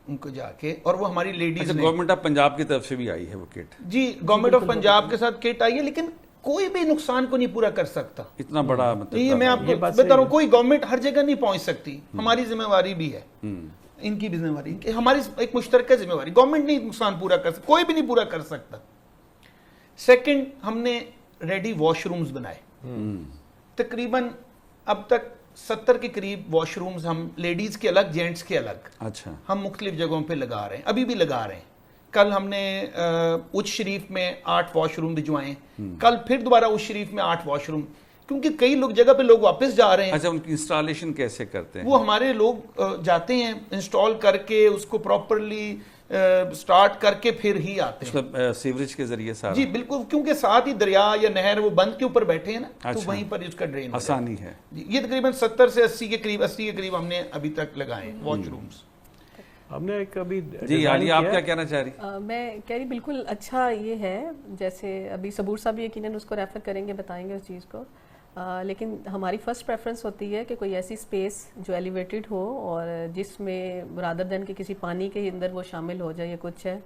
ان کو جا کے، اور وہ ہماری لیڈیز نے، گورنمنٹ آف پنجاب کی طرف سے بھی آئی ہے وہ کٹ. جی گورنمنٹ آف پنجاب کے ساتھ کٹ آئی ہے، لیکن کوئی بھی نقصان کو نہیں پورا کر سکتا. اتنا بڑا مطلب یہ میں آپ کو بتا رہا ہوں، کوئی گورنمنٹ ہر جگہ نہیں پہنچ سکتی. ہماری ذمہ داری بھی ہے، ان کی بھی ذمہ داری، ہماری ایک مشترکہ ذمہ داری. گورنمنٹ نہیں نقصان پورا کر سکتا، کوئی بھی نہیں پورا کر سکتا. سیکنڈ، ہم نے ریڈی واش رومز بنائے. تقریباً اب تک 70 کے قریب واش رومز ہم لیڈیز کے الگ، جینٹس کے الگ، اچھا ہم مختلف جگہوں پہ لگا رہے ہیں، ابھی بھی لگا رہے ہیں. کل ہم نے اچ شریف میں 8 واش روم بھجوائے ہیں. کل پھر دوبارہ اچ شریف میں 8 واش روم، کیونکہ کئی لوگ جگہ پہ لوگ واپس جا رہے ہیں. اچھا ان کی انسٹالیشن کیسے کرتے ہیں؟ وہ ہمارے لوگ جاتے ہیں انسٹال کر کے اس کو پراپرلی سٹارٹ کر کے پھر ہی آتے ہیں سیوریج کے ذریعے سارا. جی بالکل، کیونکہ ساتھ ہی دریا یا نہر وہ بند کے اوپر بیٹھے ہیں نا، تو وہیں پر اس کا ڈرین آسانی ہے. یہ تقریباً 70 سے 80 کے قریب ہم نے ابھی تک لگائے واش رومز. ہم نے ایک ابھی جی عالیہ آپ کیا کہنا چاہ رہی؟ میں کہہ رہی بالکل اچھا یہ ہے، جیسے ابھی صبور صاحب یقیناً اس کو ریفر کریں گے، بتائیں گے اس چیز کو. لیکن ہماری فرسٹ پریفرنس ہوتی ہے کہ کوئی ایسی سپیس جو ایلیویٹڈ ہو اور جس میں رادر دین کہ کسی پانی کے اندر وہ شامل ہو جائے یا کچھ ہے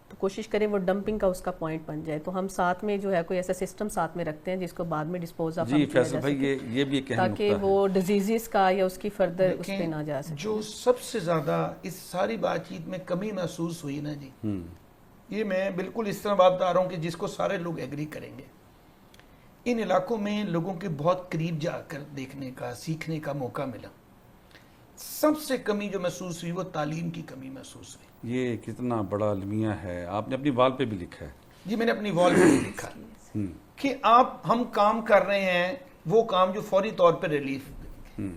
تو کوشش کریں وہ ڈمپنگ کا اس کا پوائنٹ بن جائے. تو ہم ساتھ میں جو ہے کوئی ایسا سسٹم ساتھ میں رکھتے ہیں جس کو بعد میں ڈسپوز آف جی فیصل بھائی یہ بھی ایک اہم نقطہ ہے تاکہ وہ ڈیزیزز کا یا اس کی فردر اس پہ نہ جا سکے. جو سب سے زیادہ اس ساری بات چیت میں کمی محسوس ہوئی نا جی، یہ میں بالکل اس طرح بات بتا رہا ہوں کہ جس کو سارے لوگ ایگری کریں گے. ان علاقوں میں لوگوں کے بہت قریب جا کر دیکھنے کا، سیکھنے کا موقع ملا. سب سے کمی جو محسوس ہوئی وہ تعلیم کی کمی محسوس ہوئی. یہ کتنا بڑا المیہ ہے، آپ نے اپنی وال پہ بھی لکھا ہے. جی میں نے اپنی وال پہ لکھا کہ ہم کام کر رہے ہیں وہ کام جو فوری طور پہ ریلیف دیں گے.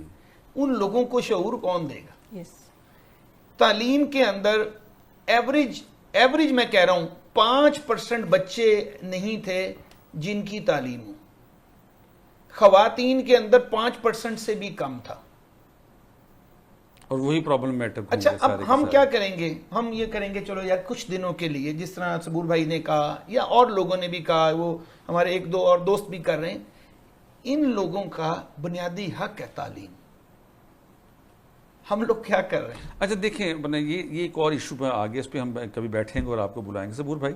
ان لوگوں کو شعور کون دے گا؟ تعلیم کے اندر ایوریج میں کہہ رہا ہوں 5% بچے نہیں تھے جن کی تعلیم ہو. خواتین کے اندر 5% سے بھی کم تھا. اور وہی پرابلمیٹک. اچھا اب ہم کیا کریں گے؟ ہم یہ کریں گے چلو یار کچھ دنوں کے لیے، جس طرح صبور بھائی نے کہا یا اور لوگوں نے بھی کہا، وہ ہمارے ایک دو اور دوست بھی کر رہے ہیں، ان لوگوں کا بنیادی حق ہے تعلیم. ہم لوگ کیا کر رہے ہیں؟ اچھا دیکھیں یہ ایک اور ایشو پہ آگے اس پہ ہم کبھی بیٹھیں گے اور آپ کو بلائیں گے. صبور بھائی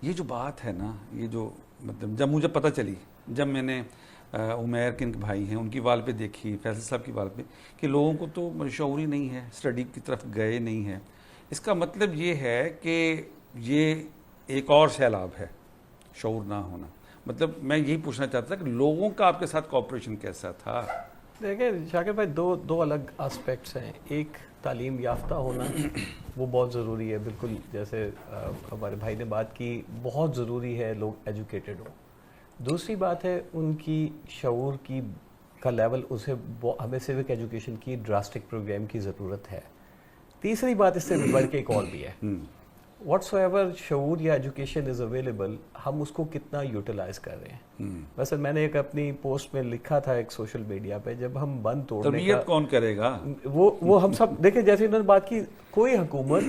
یہ جو بات ہے نا، یہ جو مطلب جب مجھے پتہ چلی، جب میں نے عمیر کے بھائی ہیں ان کی وال پہ دیکھی، فیصل صاحب کی وال پہ، کہ لوگوں کو تو شعور ہی نہیں ہے، اسٹڈی کی طرف گئے نہیں ہیں. اس کا مطلب یہ ہے کہ یہ ایک اور سیلاب ہے شعور نہ ہونا. مطلب میں یہی پوچھنا چاہتا تھا کہ لوگوں کا آپ کے ساتھ کوآپریشن کیسا تھا؟ دیکھیں شاکر بھائی دو الگ آسپیکٹس ہیں. ایک تعلیم یافتہ ہونا وہ بہت ضروری ہے، بالکل جیسے ہمارے بھائی نے بات کی، بہت ضروری ہے لوگ ایجوکیٹڈ ہوں. دوسری بات ہے ان کی شعور کا لیول، اسے ہمیں سیوک ایجوکیشن کی ڈراسٹک پروگرام کی ضرورت ہے. تیسری بات اس سے بڑھ کے ایک اور بھی ہے، واٹس ایور شعور یا ایجوکیشن از اویلیبل، ہم اس کو کتنا یوٹیلائز کر رہے ہیں. ویسے میں نے ایک اپنی پوسٹ میں لکھا تھا ایک سوشل میڈیا پہ، جب ہم بند توڑنے کا، تربیت کون کرے گا؟ وہ ہم سب دیکھیں، جیسے انہوں نے بات کی، کوئی حکومت،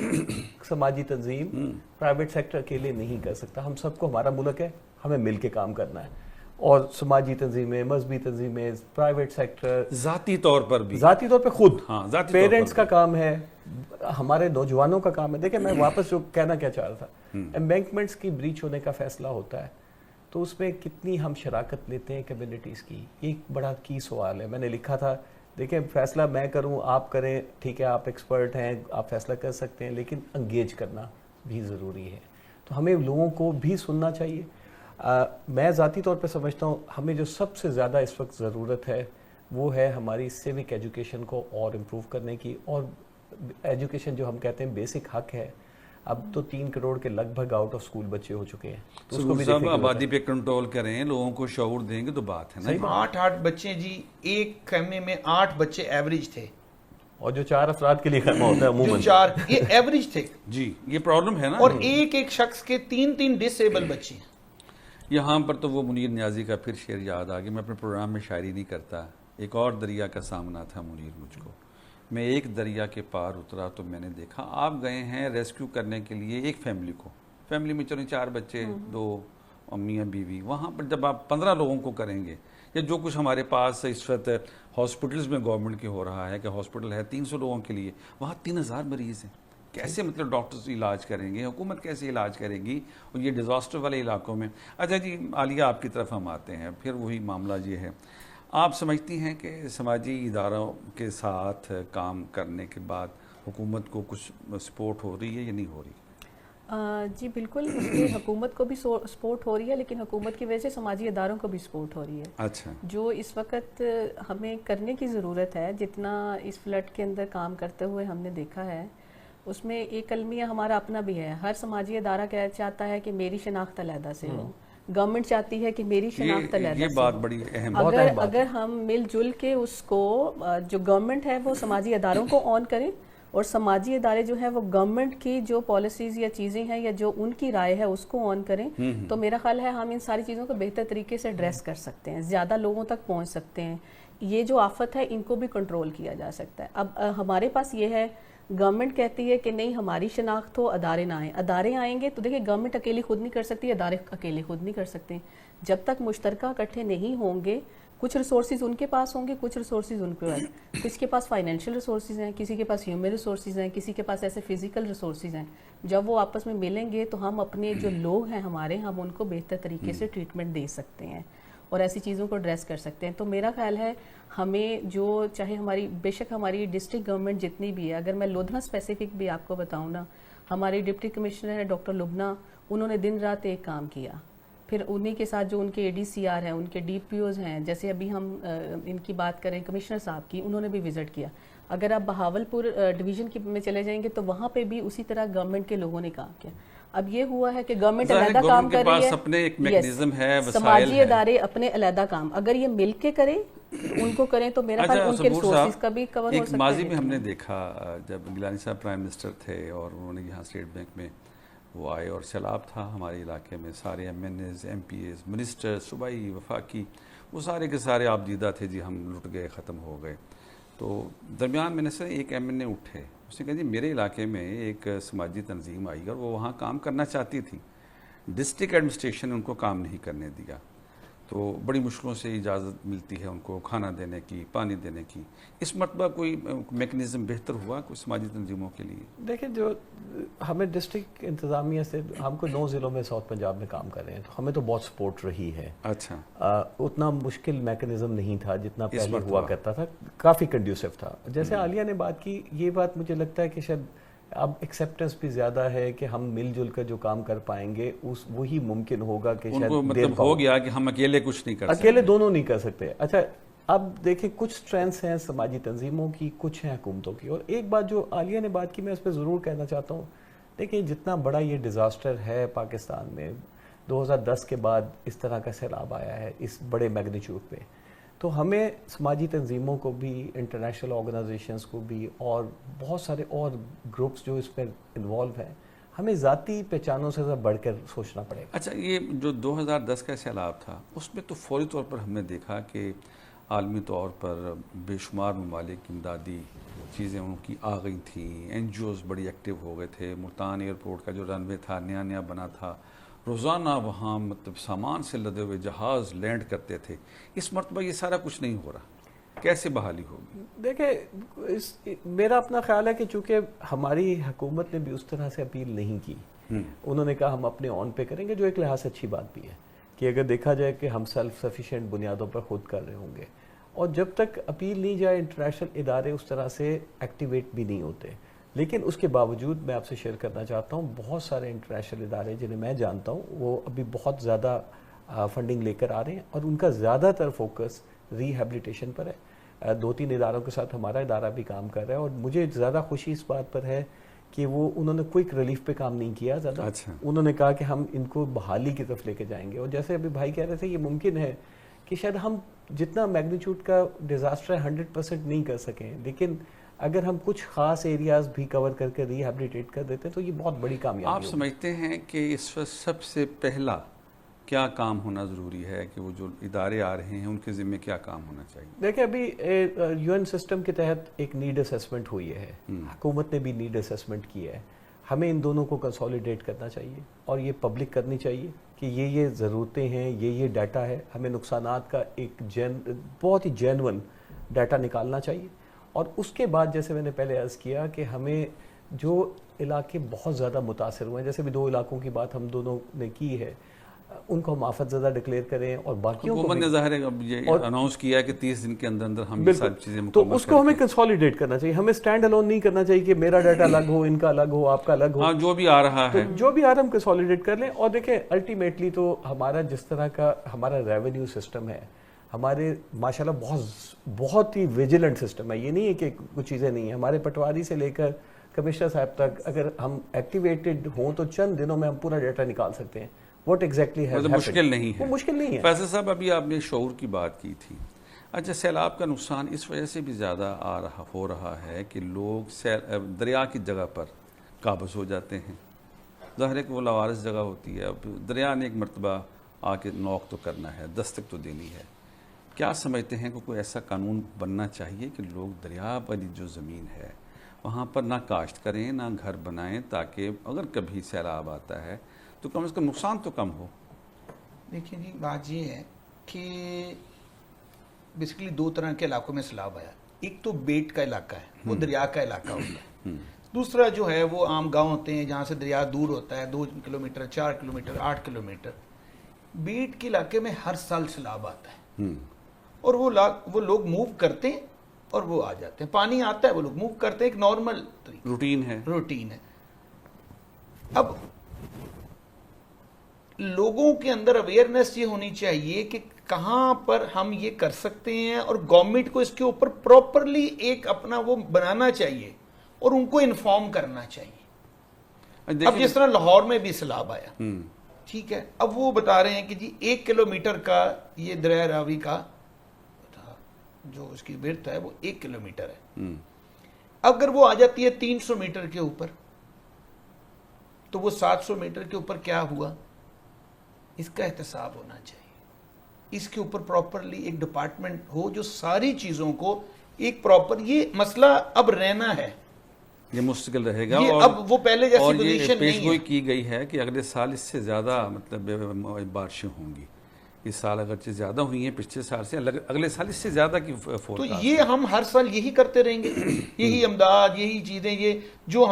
سماجی تنظیم، پرائیویٹ سیکٹر اکیلے نہیں کر سکتا. ہم سب کو، ہمارا ملک ہے، ہمیں مل کے کام کرنا ہے. اور سماجی تنظیمیں، مذہبی تنظیمیں، پرائیویٹ سیکٹر، ذاتی طور پر بھی، ذاتی طور پہ خود پیرنٹس کا کام ہے، ہمارے نوجوانوں کا کام ہے. دیکھیں میں واپس جو کہنا کیا چاہ رہا تھا، امبینکمنٹس کی بریچ ہونے کا فیصلہ ہوتا ہے تو اس میں کتنی ہم شراکت لیتے ہیں کمیونٹیز کی، ایک بڑا کی سوال ہے. میں نے لکھا تھا دیکھیں فیصلہ میں کروں، آپ کریں، ٹھیک ہے آپ ایکسپرٹ ہیں، آپ فیصلہ کر سکتے ہیں، لیکن انگیج کرنا بھی ضروری ہے. تو ہمیں لوگوں کو بھی سننا چاہیے. میں ذاتی طور پہ سمجھتا ہوں ہمیں جو سب سے زیادہ اس وقت ضرورت ہے وہ ہے ہماری سیوک ایجوکیشن کو اور امپروو کرنے کی. اور ایجوکیشن جو ہم کہتے ہیں بیسک حق ہے، اب تو 3 کروڑ کے لگ بھگ آؤٹ آف اسکول بچے ہو چکے ہیں. تو اس کو بھی صاحب آبادی پہ کنٹرول کریں، لوگوں کو شعور دیں گے تو بات ہے نا. 8 بچے جی، ایک خیمے میں 8 بچے ایوریج تھے، اور جو 4 افراد کے لیے خیمہ ہوتا ہے عموماً، جو 4 یہ ایوریج تھے. جی یہ پرابلم ہے نا. اور ایک شخص کے 3 ڈس ایبل بچے ہیں. یہاں پر تو وہ منیر نیازی کا پھر شعر یاد آ گیا. میں اپنے پروگرام میں شاعری نہیں کرتا. ایک اور دریا کا سامنا تھا منیر مجھ کو، میں ایک دریا کے پار اترا تو میں نے دیکھا. آپ گئے ہیں ریسکیو کرنے کے لیے ایک فیملی میں چلیں 4 بچے، 2 امیاں بیوی. وہاں پر جب آپ 15 لوگوں کو کریں گے، یا جو کچھ ہمارے پاس اس وقت ہاسپٹلز میں گورنمنٹ کے ہو رہا ہے کہ ہاسپٹل ہے 300 لوگوں کے لیے، وہاں 3000 مریض ہیں. کیسے مطلب ڈاکٹرز علاج کریں گے، حکومت کیسے علاج کرے گی، اور یہ ڈیزاسٹر والے علاقوں میں. اچھا جی عالیہ آپ کی طرف ہم آتے ہیں. پھر وہی معاملہ یہ ہے، آپ سمجھتی ہیں کہ سماجی اداروں کے ساتھ کام کرنے کے بعد حکومت کو کچھ سپورٹ ہو رہی ہے یا نہیں ہو رہی؟ جی بالکل، اس میں حکومت کو بھی سپورٹ ہو رہی ہے، لیکن حکومت کی وجہ سے سماجی اداروں کو بھی سپورٹ ہو رہی ہے. اچھا، جو اس وقت ہمیں کرنے کی ضرورت ہے، جتنا اس فلڈ کے اندر کام کرتے ہوئے ہم نے دیکھا ہے، اس میں ایک المیہ ہمارا اپنا بھی ہے. ہر سماجی ادارہ کیا چاہتا ہے کہ میری شناخت علیحدہ سے ہو، گورنمنٹ چاہتی ہے کہ میری شناخت علیحدہ سے. یہ بات بڑی اہم ہے. اگر ہم مل جل کے اس کو، جو گورنمنٹ ہے وہ سماجی اداروں کو آن کرے، اور سماجی ادارے جو ہیں وہ گورنمنٹ کی جو پالیسیز یا چیزیں ہیں یا جو ان کی رائے ہے اس کو آن کریں، تو میرا خیال ہے ہم ان ساری چیزوں کو بہتر طریقے سے ایڈریس کر سکتے ہیں، زیادہ لوگوں تک پہنچ سکتے ہیں. یہ جو آفت ہے ان کو بھی کنٹرول کیا جا سکتا ہے. اب ہمارے پاس یہ ہے، گورنمنٹ کہتی ہے کہ نہیں ہماری شناخت ہو، ادارے نہ آئیں. ادارے آئیں گے تو دیکھیں گورنمنٹ اکیلی خود نہیں کر سکتی، ادارے اکیلے خود نہیں کر سکتے. جب تک مشترکہ اکٹھے نہیں ہوں گے، کچھ ریسورسز ان کے پاس ہوں گے، کچھ ریسورسز ان کے پاس. کسی کے پاس فائنینشیل ریسورسز ہیں، کسی کے پاس ہیومن ریسورسز ہیں، کسی کے پاس ایسے فزیکل ریسورسز ہیں. جب وہ آپس میں ملیں گے تو ہم اپنے جو لوگ ہیں ہمارے، ہم ان کو بہتر طریقے سے ٹریٹمنٹ دے سکتے ہیں اور ایسی چیزوں کو ایڈریس کر سکتے ہیں. تو میرا خیال ہے ہمیں جو چاہے ہماری، بے شک ہماری ڈسٹرکٹ گورنمنٹ جتنی بھی ہے، اگر میں لدھنا اسپیسیفک بھی آپ کو بتاؤں نا، ہماری ڈپٹی کمشنر ہے ڈاکٹر لبنہ، انہوں نے دن رات ایک کام کیا. پھر انہی کے ساتھ جو ان کے ADCR ہیں، ان کے DPOs ہیں، جیسے ابھی ہم ان کی بات کریں کمشنر صاحب کی، انہوں نے بھی وزٹ کیا. اگر آپ بہاولپور ڈویژن میں چلے جائیں گے تو وہاں پہ بھی اسی طرح گورنمنٹ کے لوگوں نے کام کیا. اب یہ ہوا ہے کہ گورنمنٹ علیحدہ کام کر رہی ہے, اپنے ایک میکنزم ہے, سماجی ادارے اپنے علیحدہ کام, اگر یہ مل کے کریں ان کو کریں تو میرا خیال ان کے ریسورسز کا بھی کور ہو سکتا ہے. ماضی میں ہم نے دیکھا جب گیلانی صاحب پرائم منسٹر تھے اور انہوں نے یہاں اسٹیٹ بینک میں وہ آئے اور سیلاب تھا ہمارے علاقے میں, سارے M N A's, M P A's, minister, صوبائی, وفاقی, وہ سارے کے سارے آپ دیدہ تھے جی, ہم لٹ گئے, ختم ہو گئے. تو درمیان میں سے ایک ایم این اے اٹھے, اس نے کہا جی میرے علاقے میں ایک سماجی تنظیم آئی اور وہ وہاں کام کرنا چاہتی تھی, ڈسٹرکٹ ایڈمنسٹریشن نے ان کو کام نہیں کرنے دیا, تو بڑی مشکلوں سے اجازت ملتی ہے ان کو کھانا دینے کی, پانی دینے کی. اس مرتبہ کوئی میکنزم بہتر ہوا کوئی سماجی تنظیموں کے لیے؟ دیکھیں جو ہمیں ڈسٹرکٹ انتظامیہ سے, ہم کو 9 ضلعوں میں ساؤتھ پنجاب میں کام کر رہے ہیں, تو ہمیں تو بہت سپورٹ رہی ہے. اچھا, اتنا مشکل میکنزم نہیں تھا جتنا پہلے ہوا کرتا تھا, کافی کنڈیوسو تھا. جیسے عالیہ نے بات کی, یہ بات مجھے لگتا ہے کہ شاید اب ایکسیپٹنس بھی زیادہ ہے کہ ہم مل جل کر جو کام کر پائیں گے وہی ممکن ہوگا کہ شاید مطلب ہو گیا کہ ہم اکیلے کچھ نہیں کر سکتے, اکیلے دونوں نہیں کر سکتے. اچھا اب دیکھیں کچھ سٹرینتھس ہیں سماجی تنظیموں کی, کچھ ہیں حکومتوں کی. اور ایک بات جو عالیہ نے بات کی میں اس پہ ضرور کہنا چاہتا ہوں, دیکھیں جتنا بڑا یہ ڈیزاسٹر ہے پاکستان میں, 2010 کے بعد اس طرح کا سیلاب آیا ہے اس بڑے میگنیچیوڈ پہ, تو ہمیں سماجی تنظیموں کو بھی, انٹرنیشنل آرگنائزیشنز کو بھی, اور بہت سارے اور گروپس جو اس پہ انوالو ہیں, ہمیں ذاتی پہچانوں سے بڑھ کر سوچنا پڑے گا. اچھا, یہ جو 2010 کا سیلاب تھا اس میں تو فوری طور پر ہم نے دیکھا کہ عالمی طور پر بے شمار ممالک کی امدادی چیزیں ان کی آ گئی تھیں, این جی اوز بڑی ایکٹیو ہو گئے تھے. ملتان ایئرپورٹ کا جو رن وے تھا نیا بنا تھا, روزانہ وہاں مطلب سامان سے لدے ہوئے جہاز لینڈ کرتے تھے. اس مرتبہ یہ سارا کچھ نہیں ہو رہا, کیسے بحالی ہوگی؟ دیکھیں میرا اپنا خیال ہے کہ چونکہ ہماری حکومت نے بھی اس طرح سے اپیل نہیں کی, انہوں نے کہا ہم اپنے آن پہ کریں گے, جو ایک لحاظ سے اچھی بات بھی ہے کہ اگر دیکھا جائے کہ ہم سیلف سفیشینٹ بنیادوں پر خود کر رہے ہوں گے. اور جب تک اپیل نہیں جائے انٹرنیشنل ادارے اس طرح سے ایکٹیویٹ بھی نہیں ہوتے. لیکن اس کے باوجود میں آپ سے شیئر کرنا چاہتا ہوں, بہت سارے انٹرنیشنل ادارے جنہیں میں جانتا ہوں وہ ابھی بہت زیادہ فنڈنگ لے کر آ رہے ہیں, اور ان کا زیادہ تر فوکس ری ہیبلیٹیشن پر ہے. 2-3 اداروں کے ساتھ ہمارا ادارہ بھی کام کر رہا ہے, اور مجھے زیادہ خوشی اس بات پر ہے کہ انہوں نے کوئک ریلیف پہ کام نہیں کیا زیادہ. انہوں نے کہا کہ ہم ان کو بحالی کی طرف لے کے جائیں گے. اور جیسے ابھی بھائی کہہ رہے تھے, یہ ممکن ہے کہ شاید ہم جتنا میگنیچیوڈ کا ڈیزاسٹر ہے 100% نہیں کر سکیں, لیکن اگر ہم کچھ خاص ایریاز بھی کور کر کے ری ہیبلیٹیٹ کر دیتے ہیں تو یہ بہت بڑی کامیابی ہوگی. آپ سمجھتے ہیں کہ اس وقت سب سے پہلا کیا کام ہونا ضروری ہے, کہ وہ جو ادارے آ رہے ہیں ان کے ذمہ کیا کام ہونا چاہیے؟ دیکھیں ابھی یو این سسٹم کے تحت ایک نیڈ اسیسمنٹ ہوئی ہے, حکومت نے بھی نیڈ اسیسمنٹ کی ہے. ہمیں ان دونوں کو کنسولیڈیٹ کرنا چاہیے اور یہ پبلک کرنی چاہیے کہ یہ ضرورتیں ہیں, یہ ڈیٹا ہے. ہمیں نقصانات کا ایک بہت ہی جینون ڈیٹا نکالنا چاہیے. اور اس کے بعد جیسے میں نے پہلے عرض کیا کہ ہمیں جو علاقے بہت زیادہ متاثر ہوئے ہیں, جیسے بھی 2 علاقوں کی بات ہم دونوں نے کی ہے, ان کو ہم آفت زدہ ڈکلیئر کریں, اور باقیوں کو حکومت نے ظاہر ہے اب یہ اناؤنس کیا ہے کہ 30 دن کے اندر ہم یہ ساری چیزیں مکمل تو اس کو ہمیں کنسولیڈیٹ کرنا چاہیے. ہمیں اسٹینڈ الون نہیں کرنا چاہیے کہ میرا ڈیٹا الگ ہو, ان کا الگ ہو, آپ کا الگ ہو. جو بھی آ رہا ہے, جو بھی آ رہا ہے ہم کنسولیڈیٹ کر لیں. اور دیکھیں الٹیمیٹلی تو ہمارا جس طرح کا ہمارا ریونیو سسٹم ہے, ہمارے ماشاءاللہ بہت ہی ویجیلنٹ سسٹم ہے. یہ نہیں ہے کہ کچھ چیزیں نہیں ہیں. ہمارے پٹواری سے لے کر کمشنر صاحب تک اگر ہم ایکٹیویٹڈ ہوں تو چند دنوں میں ہم پورا ڈیٹا نکال سکتے ہیں. واٹ ایگزیکٹلی ہے, مشکل نہیں ہے, وہ مشکل نہیں ہے. فیصل صاحب ابھی آپ نے شعور کی بات کی تھی. اچھا, سیلاب کا نقصان اس وجہ سے بھی زیادہ ہو رہا ہے کہ لوگ دریا کی جگہ پر قابض ہو جاتے ہیں. ظاہر ہے کہ وہ لاوارث جگہ ہوتی ہے. اب دریا نے ایک مرتبہ آ کے نوک تو کرنا ہے, دستک تو دینی ہے. کیا سمجھتے ہیں کہ کوئی ایسا قانون بننا چاہیے کہ لوگ دریا والی جو زمین ہے وہاں پر نہ کاشت کریں, نہ گھر بنائیں, تاکہ اگر کبھی سیلاب آتا ہے تو کم از کم نقصان تو کم ہو؟ دیکھیں جی, بات یہ ہے کہ بیسیکلی 2 طرح کے علاقوں میں سیلاب آیا. ایک تو بیٹ کا علاقہ ہے, وہ دریا کا علاقہ ہوتا ہے. دوسرا جو ہے وہ عام گاؤں ہوتے ہیں جہاں سے دریا دور ہوتا ہے, 2 کلومیٹر, 4 کلومیٹر, 8 کلومیٹر. بیٹ کے علاقے میں ہر سال سیلاب آتا ہے, اور وہ لوگ موو کرتے ہیں اور وہ آ جاتے ہیں. پانی آتا ہے, وہ لوگ موو کرتے ہیں, ایک نارمل روٹین ہے. اب لوگوں کے اندر اویئرنیس یہ ہونی چاہیے کہ کہاں پر ہم یہ کر سکتے ہیں, اور گورنمنٹ کو اس کے اوپر پراپرلی ایک اپنا وہ بنانا چاہیے اور ان کو انفارم کرنا چاہیے. اب جس طرح لاہور میں بھی سیلاب آیا, ٹھیک ہے, اب وہ بتا رہے ہیں کہ جی 1 کلومیٹر کا یہ دریائے راوی کا جو اس کی وڈتھ ہے وہ 1 کلومیٹر ہے. اگر وہ آ جاتی ہے 300 میٹر کے اوپر تو وہ 700 میٹر کے اوپر کیا ہوا, اس کا احتساب ہونا چاہیے. اس کے اوپر پراپرلی ایک ڈپارٹمنٹ ہو جو ساری چیزوں کو ایک پراپر, یہ مسئلہ اب رہنا ہے, یہ مستقل رہے گا. یہ اب وہ پہلے جیسی اور یہ پوزیشن پیش نہیں گوئی ہے. کی گئی ہے کہ اگلے سال اس سے زیادہ مطلب بارشیں ہوں گی. اس سال اگرچہ زیادہ ہوئی ہیں پچھلے سال سے, اگلے سال اس سے زیادہ کی تو فورکاسٹ. یہ ہم ہر سال یہی کرتے رہیں گے, یہی امداد, یہی چیزیں, یہ جو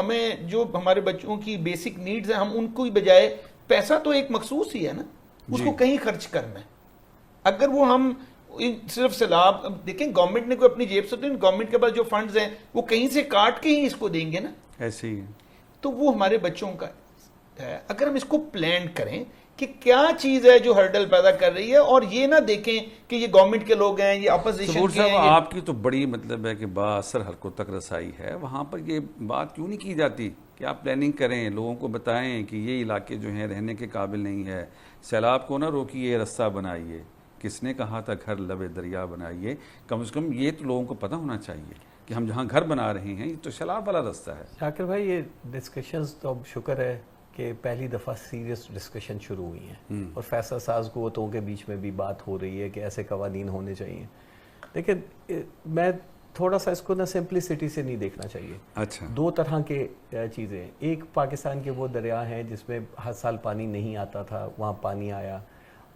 ہمارے بچوں کی بیسک نیڈز ہیں, ہم ان کو ہی بجائے, پیسہ تو ایک مخصوص ہی ہے نا, اس کو کہیں خرچ کرنا ہے. اگر وہ ہم صرف سیلاب, دیکھیں گورنمنٹ نے کوئی اپنی جیب سے, گورنمنٹ کے پاس جو فنڈز ہیں وہ کہیں سے کاٹ کے ہی اس کو دیں گے نا, ایسے ہی تو وہ ہمارے بچوں کا ہے. اگر ہم اس کو پلان کریں کہ کیا چیز ہے جو ہرڈل پیدا کر رہی ہے, اور یہ نہ دیکھیں کہ یہ گورنمنٹ کے لوگ ہیں, یہ اپوزیشن کے ہیں. آپ کی تو بڑی مطلب ہے کہ با اثر حلقوں تک رسائی ہے, وہاں پر یہ بات کیوں نہیں کی جاتی کہ آپ پلاننگ کریں, لوگوں کو بتائیں کہ یہ علاقے جو ہیں رہنے کے قابل نہیں ہے, سیلاب کو نہ روکیے, رستہ بنائیے. کس نے کہا تھا گھر لبے دریا بنائیے؟ کم از کم یہ تو لوگوں کو پتہ ہونا چاہیے کہ ہم جہاں گھر بنا رہے ہیں یہ تو سیلاب والا رستہ ہے. شاکر بھائی, یہ ڈسکشنز تو اب شکر ہے کہ پہلی دفعہ سیریس ڈسکشن شروع ہوئی ہیں, اور فیصلہ ساز قوتوں کے بیچ میں بھی بات ہو رہی ہے کہ ایسے قوانین ہونے چاہیے. لیکن میں تھوڑا سا اس کو نا سمپلسٹی سے نہیں دیکھنا چاہیے. اچھا, 2 طرح کے چیزیں. ایک پاکستان کے وہ دریا ہیں جس میں ہر سال پانی نہیں آتا تھا, وہاں پانی آیا,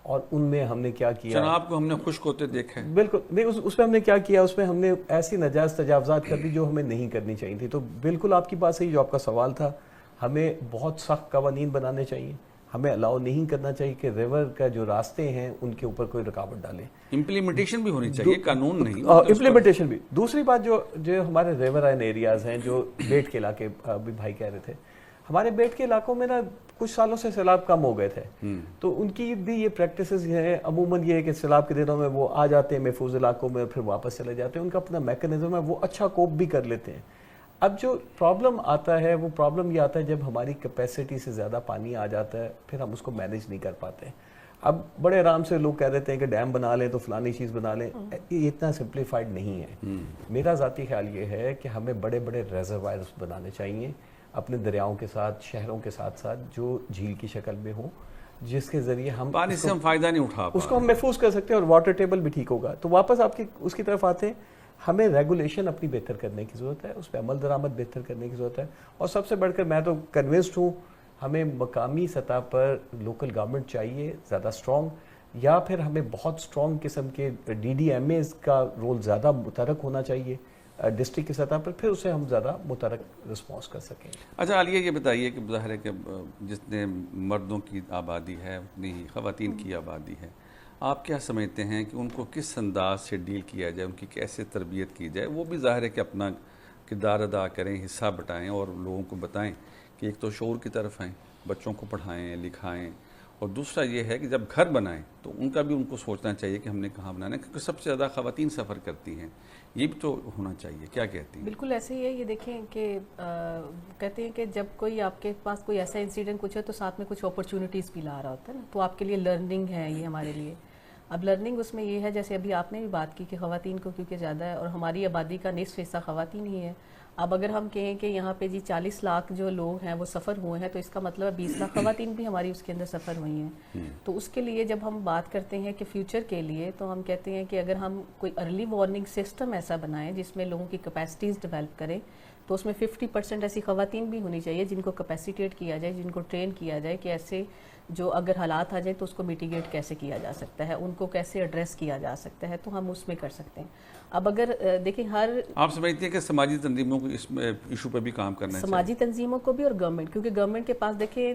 اور ان میں ہم نے کیا کیا, جناب کو ہم نے خشک ہوتے دیکھا ہے. بالکل نہیں, اس میں ہم نے کیا کیا, اس میں ہم نے ایسی ناجائز تجاوزات کر دی جو ہمیں نہیں کرنی چاہیے تھی. تو بالکل آپ کی بات صحیح, جو آپ کا سوال تھا, ہمیں بہت سخت قوانین بنانے چاہیے. ہمیں الاؤ نہیں کرنا چاہیے کہ ریور کا جو راستے ہیں ان کے اوپر کوئی رکاوٹ ڈالیں. امپلیمنٹیشن بھی ہونی چاہیے, قانون نہیں, امپلیمنٹیشن بھی. دوسری بات, جو ہمارے ریورائن ایریاز ہیں, جو بیٹ کے علاقے بھی بھائی کہہ رہے تھے, ہمارے بیٹ کے علاقوں میں نا کچھ سالوں سے سیلاب کم ہو گئے تھے, تو ان کی بھی یہ پریکٹسز ہیں. عموماً یہ ہے کہ سیلاب کے دنوں میں وہ آ جاتے ہیں محفوظ علاقوں میں, پھر واپس چلے جاتے ہیں. ان کا اپنا میکانزم ہے, وہ اچھا کوپ بھی کر لیتے ہیں. اب جو پرابلم آتا ہے, وہ پرابلم یہ آتا ہے جب ہماری کیپیسٹی سے زیادہ پانی آ جاتا ہے, پھر ہم اس کو مینیج نہیں کر پاتے. اب بڑے آرام سے لوگ کہہ دیتے ہیں کہ ڈیم بنا لیں تو فلانی چیز بنا لیں. یہ اتنا سمپلیفائڈ نہیں ہے. میرا ذاتی خیال یہ ہے کہ ہمیں بڑے بڑے ریزروائرز بنانے چاہیے اپنے دریاؤں کے ساتھ, شہروں کے ساتھ ساتھ, جو جھیل کی شکل میں ہوں, جس کے ذریعے ہم پانی سے ہم فائدہ نہیں اٹھا اس کو ہم محفوظ کر سکتے ہیں, اور واٹر ٹیبل بھی ٹھیک ہوگا. تو واپس آپ کی اس کی طرف آتے ہیں, ہمیں ریگولیشن اپنی بہتر کرنے کی ضرورت ہے, اس پہ عمل درآمد بہتر کرنے کی ضرورت ہے. اور سب سے بڑھ کر میں تو کنونسڈ ہوں, ہمیں مقامی سطح پر لوکل گورنمنٹ چاہیے زیادہ اسٹرانگ, یا پھر ہمیں بہت اسٹرانگ قسم کے DDMAs کا رول زیادہ متحرک ہونا چاہیے ڈسٹرکٹ کی سطح پر, پھر اسے ہم زیادہ متحرک رسپانس کر سکیں. اچھا عالیہ, یہ بتائیے کہ ظاہر ہے کہ جتنے مردوں کی آبادی ہے اتنی ہی خواتین کی آبادی ہے, آپ کیا سمجھتے ہیں کہ ان کو کس انداز سے ڈیل کیا جائے, ان کی کیسے تربیت کی جائے؟ وہ بھی ظاہر ہے کہ اپنا کردار ادا کریں, حصہ بٹائیں, اور لوگوں کو بتائیں کہ ایک تو شعور کی طرف آئیں, بچوں کو پڑھائیں لکھائیں, اور دوسرا یہ ہے کہ جب گھر بنائیں تو ان کا بھی ان کو سوچنا چاہیے کہ ہم نے کہاں بنانا ہے, کیونکہ سب سے زیادہ خواتین سفر کرتی ہیں. یہ بھی تو ہونا چاہیے. کیا کہتی ہیں؟ بالکل ایسے ہی ہے. یہ دیکھیں کہ کہتے ہیں کہ جب کوئی آپ کے پاس کوئی ایسا انسیڈنٹ کچھ ہے تو ساتھ میں کچھ اپرچونیٹیز بھی لا رہا ہوتا ہے نا, تو آپ کے لیے لرننگ ہے یہ ہمارے لیے. اب لرننگ اس میں یہ ہے, جیسے ابھی آپ نے بھی بات کی کہ خواتین کو کیونکہ زیادہ ہے, اور ہماری آبادی کا نصف حصہ خواتین ہی ہے. اب اگر ہم کہیں کہ یہاں پہ جی 40 لاکھ جو لوگ ہیں وہ سفر ہوئے ہیں, تو اس کا مطلب 20 لاکھ خواتین بھی ہماری اس کے اندر سفر ہوئی ہیں. تو اس کے لیے جب ہم بات کرتے ہیں کہ فیوچر کے لیے, تو ہم کہتے ہیں کہ اگر ہم کوئی ارلی وارننگ سسٹم ایسا بنائیں جس میں لوگوں کی کیپیسٹیز ڈیولپ کریں, تو اس میں 50% ایسی خواتین بھی ہونی چاہیے جن کو کیپیسیٹیٹ کیا جائے, جن کو ٹرین کیا جائے کہ ایسے جو اگر حالات آ جائیں تو اس کو میٹیگیٹ کیسے کیا جا سکتا ہے, ان کو کیسے ایڈریس کیا جا سکتا ہے, تو ہم اس میں کر سکتے ہیں. اب اگر دیکھیں آپ سمجھتے ہیں کہ سماجی تنظیموں کو اس ایشو پہ بھی کام کرنا ہے, سماجی تنظیموں کو بھی اور گورنمنٹ, کیونکہ گورنمنٹ کے پاس دیکھیں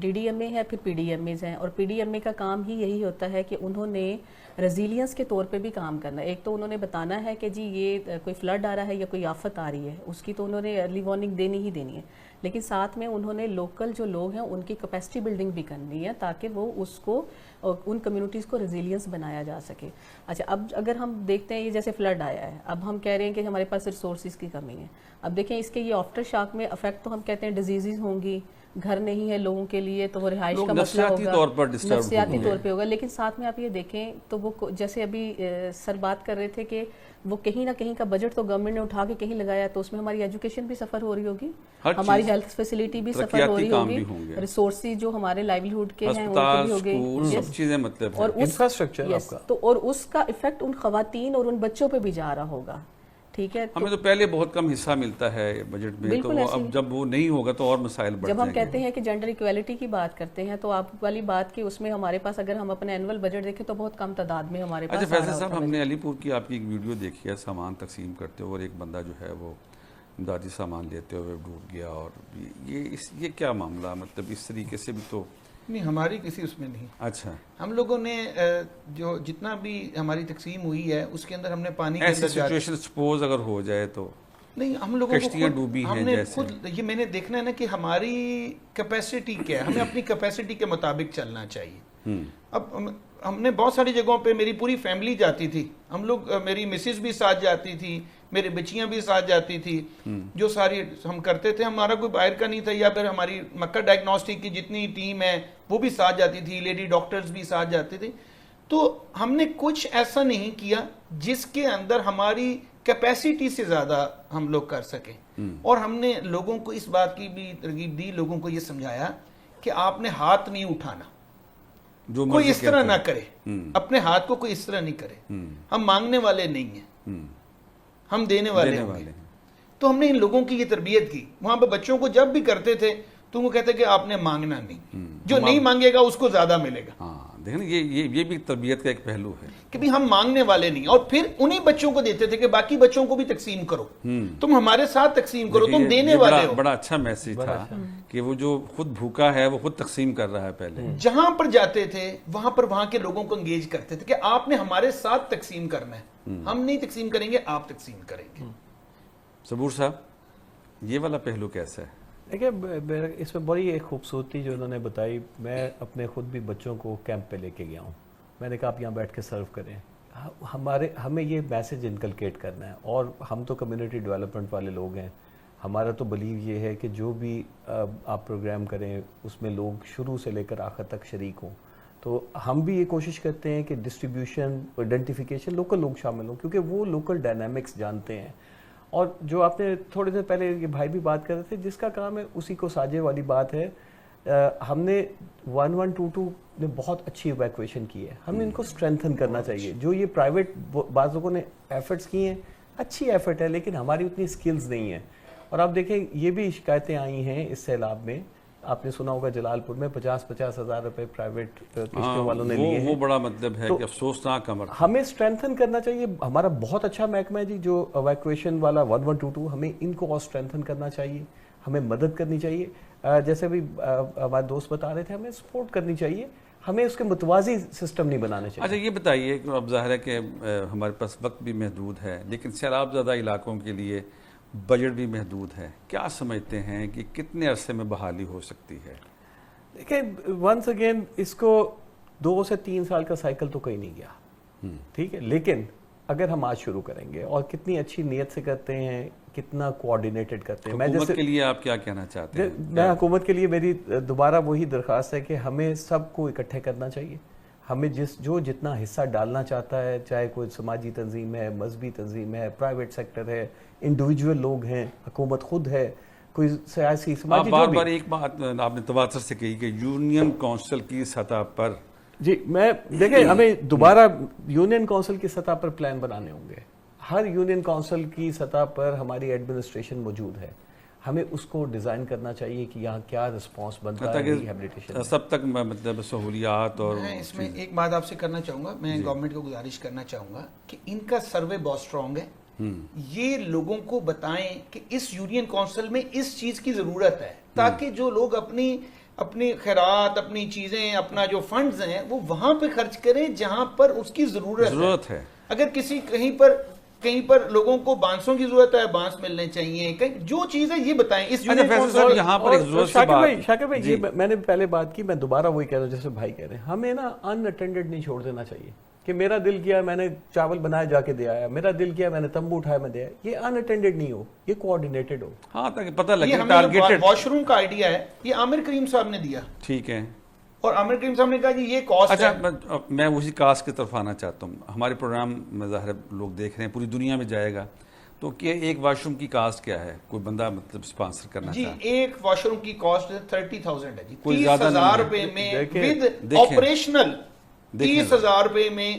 DDMA ہے, پھر PDMAs ہیں, اور PDMA کا کام ہی یہی ہوتا ہے کہ انہوں نے ریزیلینس کے طور پہ بھی کام کرنا ہے. ایک تو انہوں نے بتانا ہے کہ جی یہ کوئی فلڈ آ رہا ہے یا کوئی آفت آ رہی ہے, اس کی تو انہوں نے ارلی وارننگ دینی ہی دینی ہے, لیکن ساتھ میں انہوں نے لوکل جو لوگ ہیں ان کی کیپیسٹی بلڈنگ بھی کرنی ہے تاکہ وہ اس کو ان کمیونٹیز کو ریزیلینس بنایا جا سکے. اچھا, اب اگر ہم دیکھتے ہیں یہ جیسے فلڈ آیا ہے, اب ہم کہہ رہے ہیں کہ ہمارے پاس ریسورسز کی کمی ہے. اب دیکھیں اس کے یہ آفٹر شاک میں افیکٹ تو ہم کہتے ہیں ڈیزیزز ہوں گی, گھر نہیں ہے لوگوں کے لیے تو وہ رہائش کا مسئلہ ہوگا, نفسیاتی طور پہ ہوگا. لیکن ساتھ میں آپ یہ دیکھیں تو وہ جیسے ابھی سر بات کر رہے تھے کہ وہ کہیں نہ کہیں کا بجٹ تو گورنمنٹ نے اٹھا کے کہیں لگایا, تو اس میں ہماری ایجوکیشن بھی سفر ہو رہی ہوگی, ہماری ہیلتھ فیسلٹی بھی سفر ہو رہی ہوگی, ریسورسز جو ہمارے لائیولیہوڈ کے ہیں ان کے بھی ہوگے, سب چیزیں مطلب اور انفراسٹرکچر آپ کا, تو اور اس کا افیکٹ ان خواتین اور ان بچوں پہ بھی جا رہا ہوگا. ٹھیک ہے, ہمیں تو پہلے بہت کم حصہ ملتا ہے بجٹ میں, تو اب جب وہ نہیں ہوگا تو اور مسائل بڑھ جائیں گے. جب ہم کہتے ہیں کہ جینڈر ایکویلٹی کی بات کرتے ہیں تو آپ والی بات کہ اس میں ہمارے پاس اگر ہم اپنے اینول بجٹ دیکھیں تو بہت کم تعداد میں ہمارے پاس. اچھا فیصل صاحب, ہم نے علی پور کی آپ کی ایک ویڈیو دیکھی ہے سامان تقسیم کرتے ہوئے, اور ایک بندہ جو ہے وہ امدادی سامان لیتے ہوئے ڈوب گیا, اور یہ کیا معاملہ, مطلب اس طریقے سے بھی تو نہیں, ہماری کسی اس میں نہیں. اچھا, ہم لوگوں نے جو جتنا بھی ہماری تقسیم ہوئی ہے اس کے اندر ہم نے پانی کے ایسی اندر سچویشن سپوز اگر ہو جائے تو نہیں, ہم لوگوں کشتیاں کو ڈوبی ہم ہیں نے جیسے, خود یہ میں نے دیکھنا ہے نا کہ ہماری کیپیسٹی کیا ہے, ہمیں اپنی کیپیسٹی کے مطابق چلنا چاہیے. اب ہم نے بہت ساری جگہوں پہ میری پوری فیملی جاتی تھی, ہم لوگ, میری مسز بھی ساتھ جاتی تھی, میری بچیاں بھی ساتھ جاتی تھی, جو ساری ہم کرتے تھے, ہمارا کوئی باہر کا نہیں تھا, یا پھر ہماری مکہ ڈائگنوسٹک کی جتنی ٹیم ہے وہ بھی ساتھ جاتی تھی, لیڈی ڈاکٹرز بھی ساتھ جاتے تھے. تو ہم نے کچھ ایسا نہیں کیا جس کے اندر ہماری کیپیسٹی سے زیادہ ہم لوگ کر سکیں, اور ہم نے لوگوں کو اس بات کی بھی ترغیب دی, لوگوں کو یہ سمجھایا کہ آپ نے ہاتھ نہیں اٹھانا, کوئی اس طرح نہ کرے, اپنے ہاتھ کو کوئی اس طرح نہیں کرے. ہم مانگنے والے نہیں ہیں, ہم دینے والے ہیں. تو ہم نے ان لوگوں کی یہ تربیت کی. وہاں پہ بچوں کو جب بھی کرتے تھے تو وہ کہتے کہ آپ نے مانگنا نہیں, جو نہیں مانگے گا اس کو زیادہ ملے گا. ہاں دیکھیں یہ بھی تربیت کا ایک پہلو ہے کہ بھی ہم مانگنے والے نہیں, اور پھر انہی بچوں کو دیتے تھے کہ باقی بچوں کو بھی تقسیم کرو, تم ہمارے ساتھ تقسیم کرو, تم دینے والے ہو. بڑا اچھا میسج تھا کہ وہ جو خود بھوکا ہے وہ خود تقسیم کر رہا ہے. پہلے جہاں پر جاتے تھے وہاں پر وہاں کے لوگوں کو انگیج کرتے تھے کہ آپ نے ہمارے ساتھ تقسیم کرنا ہے, ہم نہیں تقسیم کریں گے, آپ تقسیم کریں گے. صبور صاحب, یہ والا پہلو کیسا ہے؟ دیکھیں اس میں بڑی ایک خوبصورتی جو انہوں نے بتائی, میں اپنے خود بھی بچوں کو کیمپ پہ لے کے گیا ہوں, میں نے کہا آپ یہاں بیٹھ کے سرو کریں, ہمیں یہ میسج انکلکیٹ کرنا ہے. اور ہم تو کمیونٹی ڈیولپمنٹ والے لوگ ہیں, ہمارا تو بلیو یہ ہے کہ جو بھی آپ پروگرام کریں اس میں لوگ شروع سے لے کر آخر تک شریک ہوں. تو ہم بھی یہ کوشش کرتے ہیں کہ ڈسٹریبیوشن, آئیڈینٹیفیکیشن, لوکل لوگ شامل ہوں, کیونکہ وہ لوکل ڈائنامکس جانتے ہیں. اور جو آپ نے تھوڑے دن پہلے یہ بھائی بھی بات کر رہے تھے, جس کا کام ہے اسی کو ساجے والی بات ہے, ہم نے 1122 نے بہت اچھی ایویکویشن کی ہے, ہم نے ان کو اسٹرینتھن کرنا چاہیے. جو یہ پرائیویٹ بعض لوگوں نے ایفرٹس کی ہیں, اچھی ایفرٹ ہے, لیکن ہماری اتنی سکلز نہیں ہیں. اور آپ دیکھیں یہ بھی شکایتیں آئی ہیں اس سیلاب میں, آپ نے سنا ہوگا جلال پور میں 50,000 ہزار روپے پرائیویٹ کشتیوں والوں نے لیے ہیں. وہ بڑا مطلب ہے کہ افسوسناک عمل. ہمیں اسٹرینتھن کرنا چاہیے, ہمارا بہت اچھا محکمہ ہے جی جو ایویکویشن والا 1122, ہمیں ان کو اور اسٹرینتھن کرنا چاہیے, ہمیں مدد کرنی چاہیے. جیسے بھی ہمارے دوست بتا رہے تھے, ہمیں سپورٹ کرنی چاہیے, ہمیں اس کے متوازی سسٹم نہیں بنانے چاہیے. اچھا یہ بتائیے کہ اب ظاہر ہے کہ ہمارے پاس وقت بھی محدود ہے, لیکن سیلاب زدہ علاقوں کے لیے بجٹ بھی محدود ہے, کیا سمجھتے ہیں کہ کتنے عرصے میں بحالی ہو سکتی ہے؟ دیکھیں ونس اگین اس کو 2 سے 3 سال کا سائیکل تو کہیں نہیں گیا, ٹھیک ہے, لیکن اگر ہم آج شروع کریں گے اور کتنی اچھی نیت سے کرتے ہیں, کتنا کوآرڈینیٹڈ کرتے ہیں. حکومت کے لیے آپ کیا کہنا چاہتے ہیں؟ میں حکومت کے لیے میری دوبارہ وہی درخواست ہے کہ ہمیں سب کو اکٹھے کرنا چاہیے. ہمیں جو جتنا حصہ ڈالنا چاہتا ہے, چاہے کوئی سماجی تنظیم ہے, مذہبی تنظیم ہے, پرائیویٹ سیکٹر ہے, انڈیویجول لوگ ہیں, حکومت خود ہے, کوئی سیاسی سماجی, بار بار ایک بات آپ نے تواتر سے کہی کہ یونین کونسل کی سطح پر, جی میں دیکھیں ہمیں دوبارہ یونین کونسل کی سطح پر پلان بنانے ہوں گے. ہر یونین کونسل کی سطح پر ہماری ایڈمنسٹریشن موجود ہے, ہمیں اس کو ڈیزائن کرنا چاہیے کہ یہاں کیا رسپانس بنتا ہے ریہیبلیٹیشن سب تک مطلب سہولیات. اور میں اس میں ایک بات آپ سے کرنا چاہوں گا, میں گورنمنٹ کو گزارش کرنا چاہوں گا کہ ان کا سروے بہت سٹرونگ ہے, یہ لوگوں کو بتائیں کہ اس یونین کونسل میں اس چیز کی ضرورت ہے, تاکہ جو لوگ اپنی اپنی خیرات، اپنی چیزیں، اپنا جو فنڈز ہیں وہ وہاں پہ خرچ کرے جہاں پر اس کی ضرورت ہے. اگر کسی کہیں پر لوگوں کو بانسوں کی ضرورت ہے، بانس ملنے چاہیے، جو چیز ہے یہ بتائیں. اس یہاں پر ایک ضرورت سے بات. شاکر بھائی یہ میں نے پہلے بات کی، میں دوبارہ وہی کہہ رہا ہوں جیسے بھائی کہہ رہے ہیں، ہمیں نا ان اٹینڈڈ نہیں چھوڑ دینا چاہیے کہ میرا دل کیا میں نے چاول بنایا جا کے دے آیا، میرا دل کیا میں نے تمبو اٹھایا میں دے آیا. یہ ان اٹینڈڈ نہیں ہو، یہ کوآرڈینیٹڈ ہو. ہاں تاکہ پتہ لگے یہ ٹارگیٹڈ. واش روم کا آئیڈیا ہے، یہ عامر کریم صاحب نے دیا. ٹھیک ہے. اور عامر کریم صاحب نے کہا کہ یہ کاسٹ ہے. اچھا میں اسی کاسٹ کی طرف آنا چاہتا ہوں. ہمارے پروگرام میں ظاہر لوگ دیکھ رہے ہیں، پوری دنیا میں جائے گا، تو کہ ایک واش روم کی کاسٹ کیا ہے؟ کوئی بندہ مطلب اسپانسر کرنا جی چاہتا ہے. ایک واش روم کی کاسٹ 30,000 ہے جی. کوئی زیادہ 30,000 نہیں روپے میں دیکھیں ود آپریشنل 30,000 روپے میں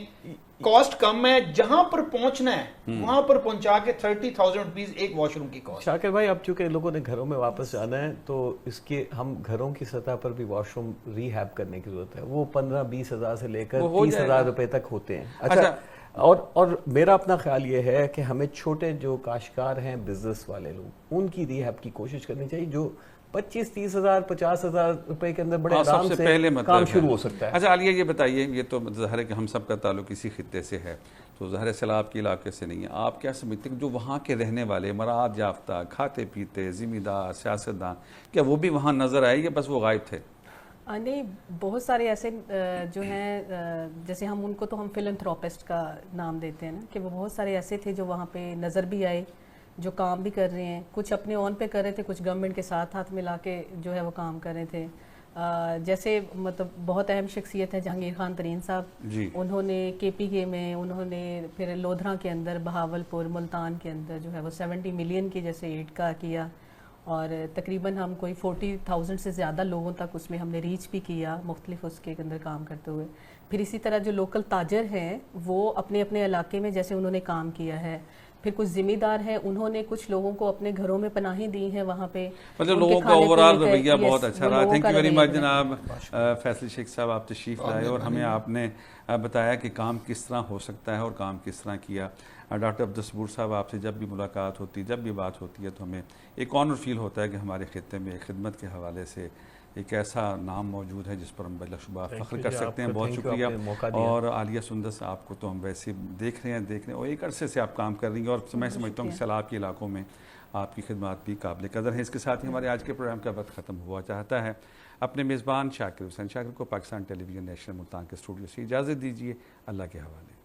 کاسٹ کم ہے. جہاں پر پہنچنا ہے وہاں پر پہنچا کے 30,000 روپیز ایک واش روم کی کاسٹ. شاکر بھائی اب چونکہ لوگوں نے گھروں میں واپس جانا ہے تو اس کے ہم گھروں کی سطح پر بھی واش روم ری ہیب کرنے کی ضرورت ہے. وہ 15-20 ہزار سے لے کر 30,000 روپے تک ہوتے ہیں. اچھا اور میرا اپنا خیال یہ ہے کہ ہمیں چھوٹے جو کاشتکار ہیں، بزنس والے لوگ، ان کی ری ہیب کی کوشش کرنی چاہیے، جو 25-30 ہزار 50 ہزار روپے کے اندر بڑے آرام سے کام شروع ہو سکتا ہے. اچھا عالیہ یہ بتائیے، یہ تو ظاہر ہے کہ ہم سب کا تعلق اسی خطے سے ہے، تو ظاہر سیلاب کے علاقے سے نہیں ہے. آپ کیا سمجھتے ہیں کہ جو وہاں کے رہنے والے مراعات یافتہ، کھاتے پیتے ذمہ دار سیاستدان، کیا وہ بھی وہاں نظر آئے یا بس وہ غائب تھے؟ نہیں، بہت سارے ایسے جو ہیں، جیسے ہم ان کو تو ہم فلنتھروپسٹ کا نام دیتے ہیں نا، کہ وہ بہت سارے ایسے تھے جو وہاں پہ نظر بھی آئے، جو کام بھی کر رہے ہیں. کچھ اپنے اون پہ کر رہے تھے، کچھ گورنمنٹ کے ساتھ ہاتھ ملا کے جو ہے وہ کام کر رہے تھے. جیسے مطلب بہت اہم شخصیت ہے جہانگیر خان ترین صاحب. انہوں نے KPK میں، انہوں نے پھر لودھرا کے اندر، بہاول پور، ملتان کے اندر جو ہے وہ 70 ملین کی جیسے ایڈ کا کیا، اور تقریباً ہم کوئی 40,000 سے زیادہ لوگوں تک اس میں ہم نے ریچ بھی کیا مختلف اس کے اندر کام کرتے ہوئے. پھر اسی طرح جو لوکل تاجر ہیں وہ اپنے اپنے علاقے میں جیسے انہوں نے کام کیا ہے. پھر کچھ ذمہ دار ہیں، انہوں نے کچھ لوگوں کو اپنے گھروں میں پناہیں دی ہیں وہاں پہ. مطلب لوگوں کا اوورآل رویہ بہت اچھا رہا. تھینک یو ویری مچ جناب فیصل شیخ صاحب، آپ تشریف لائے اور ہمیں آپ نے بتایا کہ کام کس طرح ہو سکتا ہے اور کام کس طرح کیا. ڈاکٹر عبدالصبور صاحب، آپ سے جب بھی ملاقات ہوتی، جب بھی بات ہوتی ہے تو ہمیں ایک آنر فیل ہوتا ہے کہ ہمارے خطے میں خدمت کے حوالے سے ایک ایسا نام موجود ہے جس پر ہم بلا شبہ فخر کر سکتے ہیں. بہت شکریہ. اور عالیہ سندس، آپ کو تو ہم ویسے دیکھ رہے ہیں اور ایک عرصے سے آپ کام کر رہی ہیں، اور میں سمجھتا ہوں کہ سیلاب کے علاقوں میں آپ کی خدمات بھی قابل قدر ہیں. اس کے ساتھ ہی ہمارے آج کے پروگرام کا وقت ختم ہوا چاہتا ہے. اپنے میزبان شاکر حسین شاکر کو پاکستان ٹیلی ویژن نیشنل ملتان کے اسٹوڈیو سے اجازت دیجیے. اللہ کے حوالے.